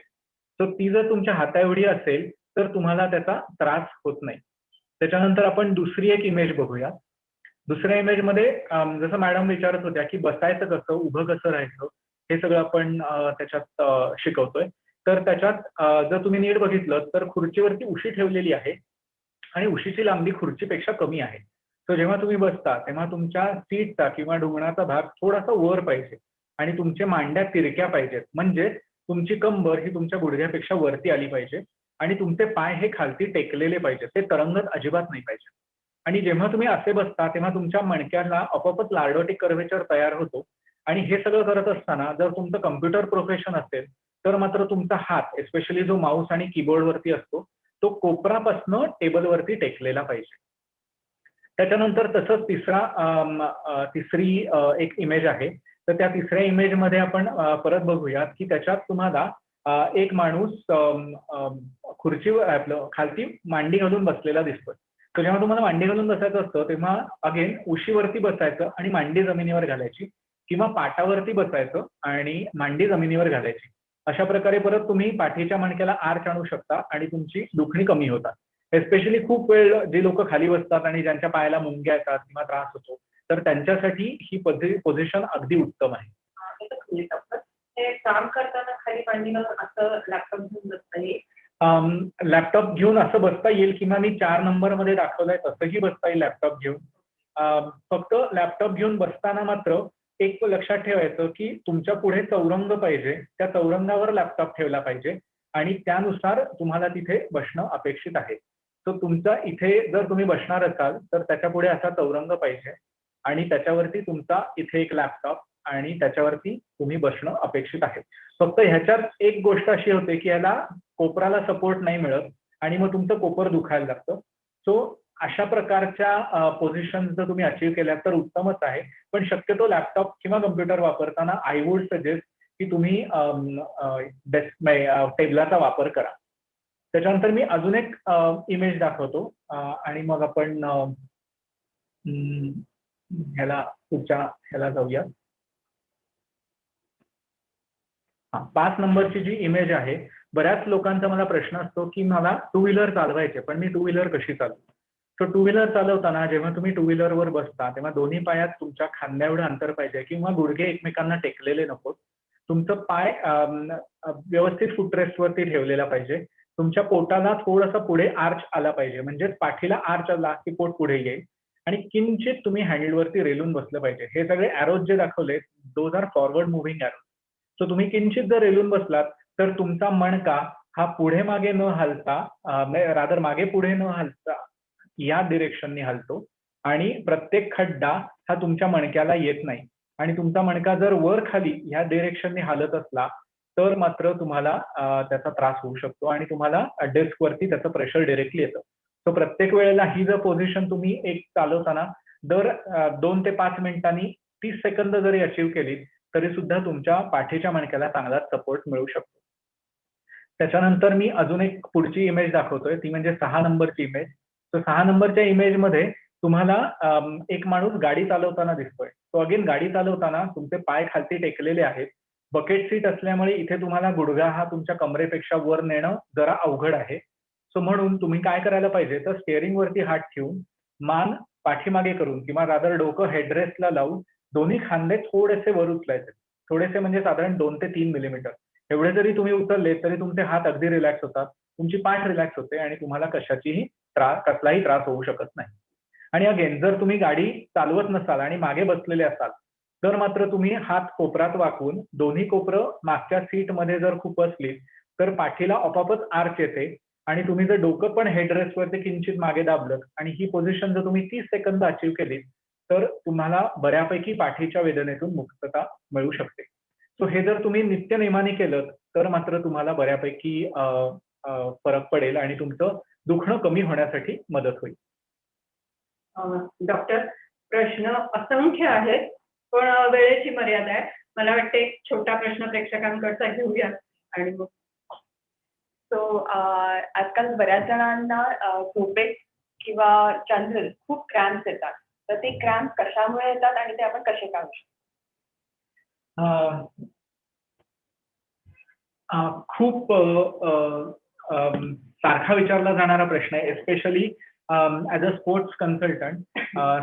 तर ती जर तुमच्या हाता एवढी असेल तर तुम्हाला त्याचा त्रास होत नाही. त्याच्यानंतर आपण दुसरी एक इमेज बघूया. दुसऱ्या इमेजमध्ये जसं मॅडम विचारत होत्या की बसायचं कसं, उभं कसं राहायचं, हे सगळं आपण त्याच्यात शिकवतोय. तर त्याच्यात जर तुम्ही नीट बघितलं तर खुर्चीवरती उशी ठेवलेली आहे आणि उशीची लांबी खुर्चीपेक्षा कमी आहे. तर जेव्हा तुम्ही बसता तेव्हा तुमच्या सीटचा किंवा ढुंगणाचा भाग थोडासा वर पाहिजे आणि तुमच्या मांड्या तिरक्या पाहिजेत. म्हणजे तुमची कंबर ही तुमच्या गुडघ्यापेक्षा वरती आली पाहिजे आणि तुमचे पाय हे खालती टेकलेले पाहिजेत, ते तरंगत अजिबात नाही पाहिजे. आणि जेव्हा तुम्ही असे बसता तेव्हा तुमच्या मणक्याला आपोआपच लॉर्डोटिक कर्वेचर तयार होतो. आणि हे सगळं करत असताना जर तुमचं कम्प्युटर प्रोफेशन असेल तर मात्र तुमचा हात एस्पेशली जो माऊस आणि कीबोर्डवरती असतो तो कोपरापासनं टेबलवरती टेकलेला पाहिजे. त्याच्यानंतर तसंच तिसरी एक इमेज आहे. तर त्या तिसऱ्या इमेजमध्ये आपण परत बघूयात की त्याच्यात तुम्हाला एक माणूस खुर्चीवर आपलं खालती मांडी घालून बसलेला दिसतोय. तर जेव्हा तुम्हाला मांडी घालून बसायचं असतं तेव्हा अगेन उशीवरती बसायचं आणि मांडी जमिनीवर घालायची किंवा पाटावरती बसायचं आणि मांडी जमिनीवर घालायची. अशा प्रकारे परत तुम्ही पाठीच्या मणक्याला आर्च आणू शकता आणि तुमची दुखणी कमी होतात. एस्पेशली खूप वेळ जे लोक खाली बसतात आणि ज्यांच्या पायाला मुंग्या येतात किंवा त्रास होतो तर त्यांच्यासाठी ही पोझिशन अगदी उत्तम आहे. हे काम करताना खाली मांडी घालून असं लॅपटॉप घेऊन बसता येईल? लॅपटॉप घेऊन असं बसता येईल किंवा मी 4 नंबरमध्ये दाखवलंय तसंही बसता येईल लॅपटॉप घेऊन. फक्त लॅपटॉप घेऊन बसताना मात्र एक लक्षात ठेवायचं की तुमच्या पुढे चौरंग पाहिजे, त्या चौरंगावर लॅपटॉप ठेवला पाहिजे आणि त्यानुसार तुम्हाला तिथे बसणं अपेक्षित आहे. तर तुमचा इथे जर तुम्ही बसणार असाल तर त्याच्या पुढे असा चौरंग पाहिजे आणि त्याच्यावरती तुमचा इथे एक लॅपटॉप आणि त्याच्यावरती तुम्ही बसणं अपेक्षित आहे. फक्त ह्याच्यात एक गोष्ट अशी होते की याला कोपराला सपोर्ट नाही मिळत आणि मग तुमचं कोपर दुखायला लागतं. सो अशा प्रकारच्या पोझिशन जर तुम्ही अचीव्ह केल्या तर उत्तमच आहे. पण शक्यतो लॅपटॉप किंवा कम्प्युटर वापरताना आय वुड सजेस्ट की तुम्ही टेबलाचा वापर करा. त्याच्यानंतर मी अजून एक इमेज दाखवतो आणि मग आपण ह्याला जाऊया. 5 नंबरची जी इमेज आहे, बऱ्याच लोकांचा मला प्रश्न असतो की मला टू व्हीलर चालवायचे पण मी टू व्हीलर कशी चालवू. तर टू व्हीलर चालवताना जेव्हा तुम्ही टू व्हीलरवर बसता तेव्हा दोन्ही पायात तुमच्या खांद्याएवढं अंतर पाहिजे किंवा गुडघे एकमेकांना टेकलेले नकोत. तुमचं पाय व्यवस्थित फुटरेस्टवरती ठेवलेला पाहिजे. तुमच्या पोटाला थोडासा पुढे आर्च आला पाहिजे, म्हणजेच पाठीला आर्च आला की पोट पुढे येईल आणि किंचित तुम्ही हँडलवरती रेलून बसलं पाहिजे. हे सगळे एरोज जे दाखवले those are forward moving arrows. So तुम्ही किंचित जर रेलून बसलात तर तुमचा मणका हा पुढे मागे न हलता, रादर मागे पुढे न हलता या डिरेक्शननी हलतो आणि प्रत्येक खड्डा हा तुमच्या मणक्याला येत नाही. आणि तुमचा मणका जर वर खाली ह्या डिरेक्शननी हालत असला तर मात्र तुम्हाला त्याचा त्रास होऊ शकतो आणि तुम्हाला डेस्कवरती त्याचं प्रेशर डिरेक्टली येतं. सो प्रत्येक वेळेला ही जर पोझिशन तुम्ही एक चालवताना दर 2 ते 5 मिनिटांनी 30 सेकंद जरी अचीव्ह केली तरी सुद्धा तुमच्या पाठीच्या मणक्याला चांगला सपोर्ट मिळू शकतो. त्याच्यानंतर मी अजून एक पुढची इमेज दाखवतोय, ती म्हणजे 6 नंबरची इमेज. तर 6 नंबरच्या इमेजमध्ये तुम्हाला एक माणूस गाडी चालवताना दिसतोय. तो अगेन गाडी चालवताना तुमचे पाय खालती टेकलेले आहेत. बकेट सीट असल्यामुळे इथे तुम्हाला गुडघा हा तुमच्या कमरेपेक्षा वर नेणं जरा अवघड आहे. सो म्हणून तुम्ही काय करायला पाहिजे तर स्टेअरिंग वरती हात ठेवून मान पाठीमागे करून किंवा रादर डोकं हेडरेस्टला लावून दोन्ही खांदे थोडेसे वर उचलायचे. थोडेसे म्हणजे साधारण 2 ते 3 मिलीमीटर. एवढे जरी तुम्ही उचलले तरी तुमचे हात अगदी रिलॅक्स होतात, तुमची पाठ रिलॅक्स होते आणि तुम्हाला कसलाही त्रास होऊ शकत नाही. आणि अगेन जर तुम्ही गाडी चालवत नसाल आणि मागे बसलेले असाल तर मात्र तुम्ही हात कोपरात वाकवून दोन्ही कोपरं मागच्या सीटमध्ये जर खूप असली तर पाठीला आपोआपच आर्च येते आणि तुम्ही जर डोकं पण हेडरेस्टवरती किंचित मागे दाबलं आणि ही पोझिशन जर तुम्ही 30 सेकंद अचीव्ह केली तर तुम्हाला बऱ्यापैकी पाठीच्या वेदनेतून मुक्तता मिळू शकते. सो हे जर तुम्ही नित्यनेमाने केलं तर मात्र तुम्हाला बऱ्यापैकी फरक पडेल आणि तुमचं दुखणं कमी होण्यासाठी मदत होईल. डॉक्टर, प्रश्न असंख्य आहेत पण वेळेची मर्यादा आहे. मला वाटतं एक छोटा प्रश्न प्रेक्षकांकडचा घेऊया आणि मग आजकाल बऱ्याच जणांना झोपेत किंवा जनरल खूप क्रॅम्प्स येतात. तर ते क्रॅम्प कशामुळे येतात आणि ते आपण कसे काढू शकतो? खूप सारखा विचारला जाणारा प्रश्न आहे, especially as a sports consultant.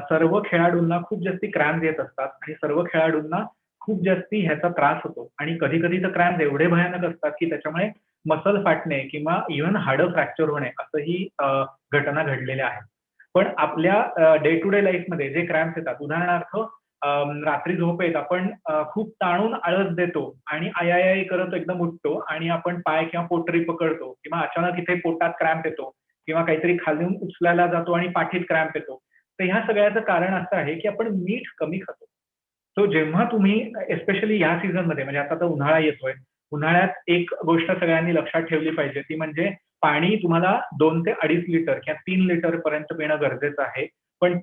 सर्व खेळाडूंना खूप जास्ती क्रॅम्प येत असतात आणि सर्व खेळाडूंना खूप जास्ती ह्याचा त्रास होतो आणि कधी कधी तर क्रॅम्प एवढे भयानक असतात की त्याच्यामुळे मसल फाटणे किंवा इव्हन हाडं फ्रॅक्चर होणे असंही घटना घडलेल्या आहेत. पण आपल्या डे टू डे लाईफमध्ये जे क्रॅम्प येतात, उदाहरणार्थ रात्री झोपेत आपण खूप ताणून आळस देतो आणि आय करत एकदम उठतो आणि आपण पाय किंवा पोटरी पकडतो किंवा अचानक इथे पोटात क्रॅम्प येतो किंवा काहीतरी खालून उचलायला जातो आणि पाठीत क्रॅम्प येतो. तर ह्या सगळ्याचं कारण असं आहे की आपण मीठ कमी खातो. सो जेव्हा तुम्ही एस्पेशली या सीझनमध्ये म्हणजे आता तर उन्हाळा येतोय, उन्हाळ्यात एक गोष्ट सगळ्यांनी लक्षात ठेवली पाहिजे ती म्हणजे पाणी तुम्हाला 2 ते 2.5 लिटर किंवा 3 लिटर पर्यंत पिणं गरजेचं आहे. पण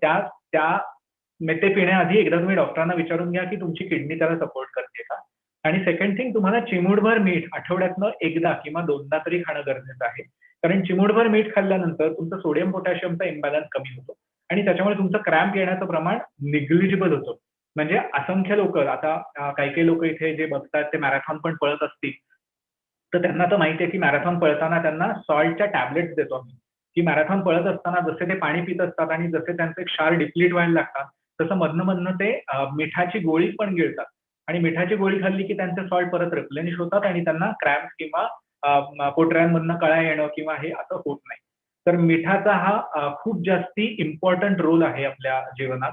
ते पिण्याआधी एकदा तुम्ही डॉक्टरांना विचारून घ्या की तुमची किडनी त्याला सपोर्ट करते का. आणि सेकंड थिंग, तुम्हाला चिमूटभर मीठ आठवड्यातनं एकदा किंवा 2दा तरी खाणं गरजेचं आहे. कारण चिमूटभर मीठ खाल्ल्यानंतर तुमचं सोडियम पोटॅशियमचा इम्बॅलन्स कमी होतो आणि त्याच्यामुळे तुमचं क्रॅम्प येण्याचं प्रमाण निग्लिजिबल होतं. म्हणजे असंख्य लोक आता काही लोक इथे जे बघतात ते मॅरेथॉन पण पळत असतील तर त्यांना तर माहिती आहे की मॅरेथॉन पळताना त्यांना सॉल्टच्या टॅबलेट्स देतो आम्ही, की मॅरेथॉन पळत असताना जसे ते पाणी पित असतात आणि जसे त्यांचे क्षार डिप्लीट व्हायला लागतात तसं मधनं ते मिठाची गोळी पण गिळतात आणि मिठाची गोळी खाल्ली की त्यांचे सॉल्ट परत रिप्लेनिश होतात आणि त्यांना क्रॅम्प किंवा पोटऱ्यांमधनं कळा येणं किंवा हे असं होत नाही. तर मिठाचा हा खूप जास्ती इम्पॉर्टंट रोल आहे आपल्या जीवनात.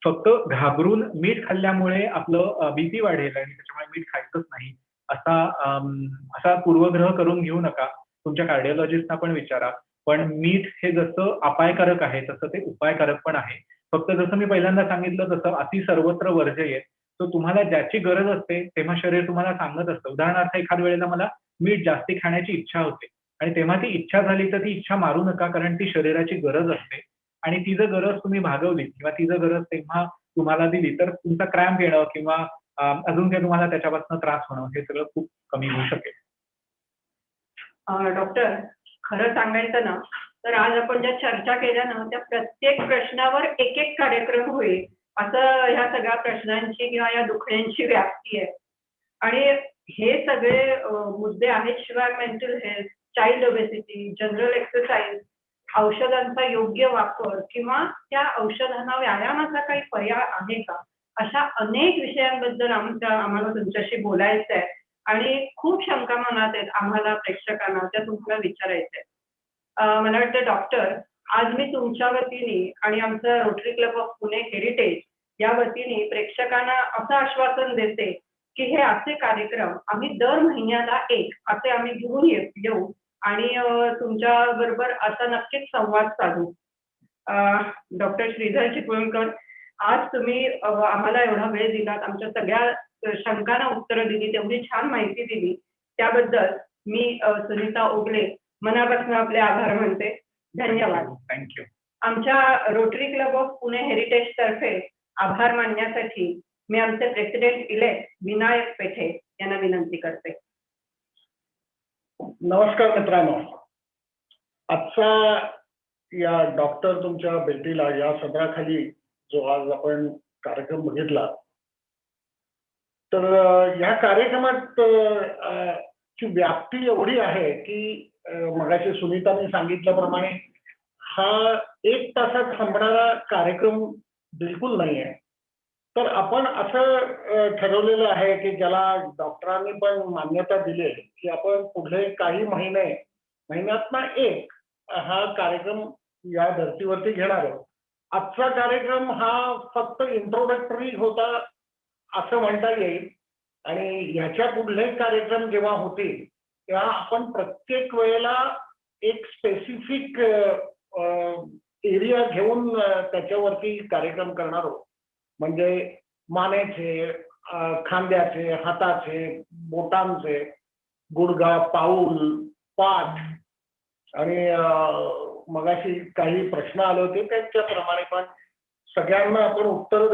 फक्त घाबरून मीठ खाल्ल्यामुळे आपलं बीपी वाढेल आणि त्याच्यामुळे मीठ खायचंच नाही असा पूर्वग्रह करून घेऊ नका. तुमच्या कार्डिओलॉजिस्टना पण विचारा. पण मीठ हे जसं अपायकारक आहे तसं ते उपायकारक पण आहे. फक्त जसं मी पहिल्यांदा सांगितलं तसं अति सर्वत्र वर्जयेत. तर तुम्हाला ज्याची गरज असते तेव्हा शरीर तुम्हाला सांगत असतं. उदाहरणार्थ एखाद्या वेळेला मला मीठ जास्ती खाण्याची इच्छा होते आणि तेव्हा ती इच्छा झाली तर ती इच्छा मारू नका, कारण ती शरीराची गरज असते आणि ती जर गरज तुम्ही भागवली किंवा ती जर गरज तेव्हा तुम्हाला दिली तर तुमचा क्रॅम्प येणं किंवा अजून काही तुम्हाला त्याच्यापासून त्रास होणं हे सगळं खूप कमी होऊ शकेल. डॉक्टर, खरं सांगायचं ना तर आज आपण ज्या चर्चा केल्या ना त्या प्रत्येक प्रश्नावर एक कार्यक्रम होईल असं ह्या सगळ्या प्रश्नांची किंवा या दुखण्यांची व्याप्ती आहे. आणि हे सगळे मुद्दे आहेत, शिवाय mental health, child obesity, general exercise, औषधांचा योग्य वापर किंवा त्या औषधांना व्यायामाचा काही पर्याय आहे का, अशा अनेक विषयांबद्दल आम्हाला तुमच्याशी बोलायचं आहे. आणि खूप शंका मनात आहेत आम्हाला प्रेक्षकांना, त्या तुम्हाला विचारायच्या आहेत. मला वाटतं डॉक्टर, आज मी तुमच्या वतीने आणि आमचं rotary club of Pune heritage या वतीने प्रेक्षकांना असं आश्वासन देते की हे असे कार्यक्रम आम्ही दर महिन्याला एक असे आम्ही घेऊन येऊ आणि तुमच्या बरोबर असा नक्कीच संवाद साधू. डॉक्टर श्रीधर चिपळूणकर, आज तुम्ही आम्हाला एवढा वेळ दिलात, आमच्या सगळ्या शंकांना उत्तरं दिली, तेवढी छान माहिती दिली, त्याबद्दल मी सुनीता ओगले मनापासून आपले आभार मानते. धन्यवाद. थँक्यू. आमच्या rotary club of Pune heritage तर्फे आभार मानण्यासाठी मी आमचे प्रेसिडेंट इलेक्ट विनायक पेठे यांना विनंती करते. नमस्कार मित्रांनो, आजचा या डॉक्टर तुमच्या भेटीला या सदराखाली जो आज आपण कार्यक्रम बघितला, तर या कार्यक्रमात ची व्याप्ती एवढी आहे की मगाशी सुनीताने सांगितल्याप्रमाणे हा 1 तासात संपणारा कार्यक्रम बिलकुल नाही आहे. तर आपण असं ठरवलेलं आहे की ज्याला डॉक्टरांनी पण मान्यता दिली आहे की आपण पुढे काही महिन्यातनं एक हा कार्यक्रम या धर्तीवरती घेणार आहोत. आजचा कार्यक्रम हा फक्त इंट्रोडक्टरी होता असं म्हणता येईल आणि ह्याच्या पुढले कार्यक्रम जेव्हा होतील तेव्हा आपण प्रत्येक वेळेला एक स्पेसिफिक एरिया घेऊन त्याच्यावरती कार्यक्रम करणार आहोत. म्हणजे मानेचे, खांद्याचे, हाताचे, बोटांचे, गुडघा, पाऊल, पाठ आणि मगाशी काही प्रश्न आले होते त्याच्याप्रमाणे पण सगळ्यांना आपण उत्तर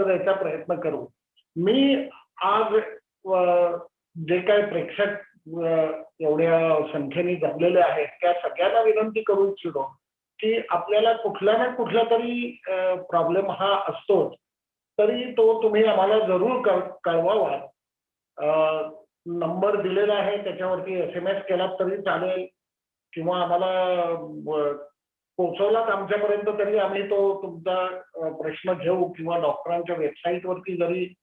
द्यायचा प्रयत्न करू. मी आज जे काही प्रेक्षक एवढ्या संख्येने जमलेले आहेत त्या सगळ्यांना विनंती करू इच्छितो की आपल्याला कुठला ना कुठला तरी प्रॉब्लेम हा असतोच, तरी तो तुम्ही आम्हाला जरूर कळवावा. नंबर दिलेला आहे त्याच्यावरती SMS केला तरी चालेल किंवा आम्हाला पोहोचवलात आमच्यापर्यंत तरी आम्ही तो तुमचा प्रश्न घेऊ किंवा डॉक्टरांच्या वेबसाईटवरती जरी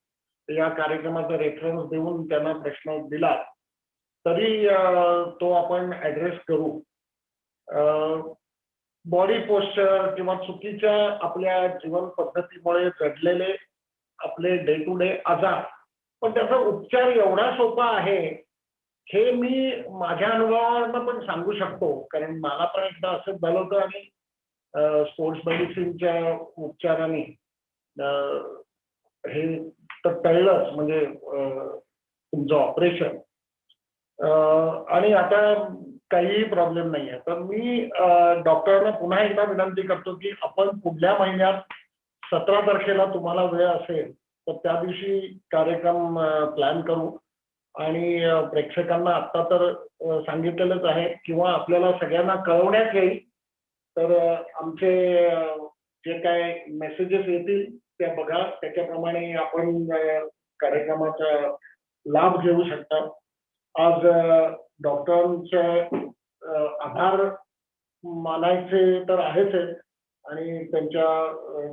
या कार्यक्रमाचा रेफरन्स देऊन त्यांना प्रश्न दिला तरी तो आपण ऍड्रेस करू. बॉडी पोस्चर किंवा चुकीच्या आपल्या जीवन पद्धतीमुळे जडलेले आपले डे टू डे आजार, पण त्याचा उपचार एवढा सोपा आहे हे मी माझ्या अनुभवावरनं पण सांगू शकतो. कारण मला पण एकदा असंच झालं होतं आणि स्पोर्ट्स मेडिसिनच्या उपचाराने हे तर टळलंच, म्हणजे तुमचं ऑपरेशन, आणि आता काहीही प्रॉब्लेम नाही आहे. तर मी डॉक्टरांना पुन्हा एकदा विनंती करतो की आपण पुढल्या महिन्यात 17 तारखेला तुम्हाला वेळ असेल तर त्या दिवशी कार्यक्रम प्लॅन करू आणि प्रेक्षकांना आत्ता तर सांगितलेलंच आहे किंवा आपल्याला सगळ्यांना कळवण्यात येईल. तर आमचे जे काय मेसेजेस येतील त्या बघा, त्याच्याप्रमाणे आपण कार्यक्रमाचा लाभ घेऊ शकता. आज डॉक्टरांचे आभार मानायचे तर आहेच आहेत आणि त्यांच्या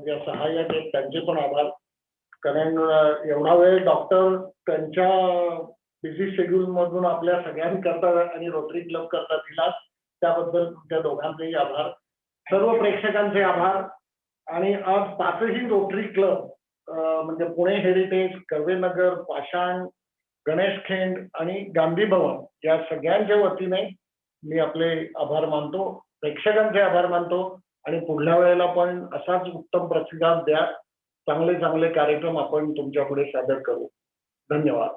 ज्या सहाय्यक आहेत त्यांचे पण आभार, कारण एवढा वेळ डॉक्टर त्यांच्या बिझी शेड्यूल मधून आपल्या सगळ्यांकरता आणि रोटरी क्लब करता दिला, त्याबद्दल त्या दोघांचेही आभार. सर्व प्रेक्षकांचे आभार. आणि आज 5ही रोटरी क्लब म्हणजे पुणे हेरिटेज, कर्वेनगर, पाषाण, गणेशखिंड आणि गांधी भवन या सगळ्यांच्या वतीने मी आपले आभार मानतो, प्रेक्षकांचे आभार मानतो आणि पुढल्या वेळेला पण असाच उत्तम प्रतिसाद द्या. चांगले कार्यक्रम आपण तुमच्या पुढे सादर करू. धन्यवाद.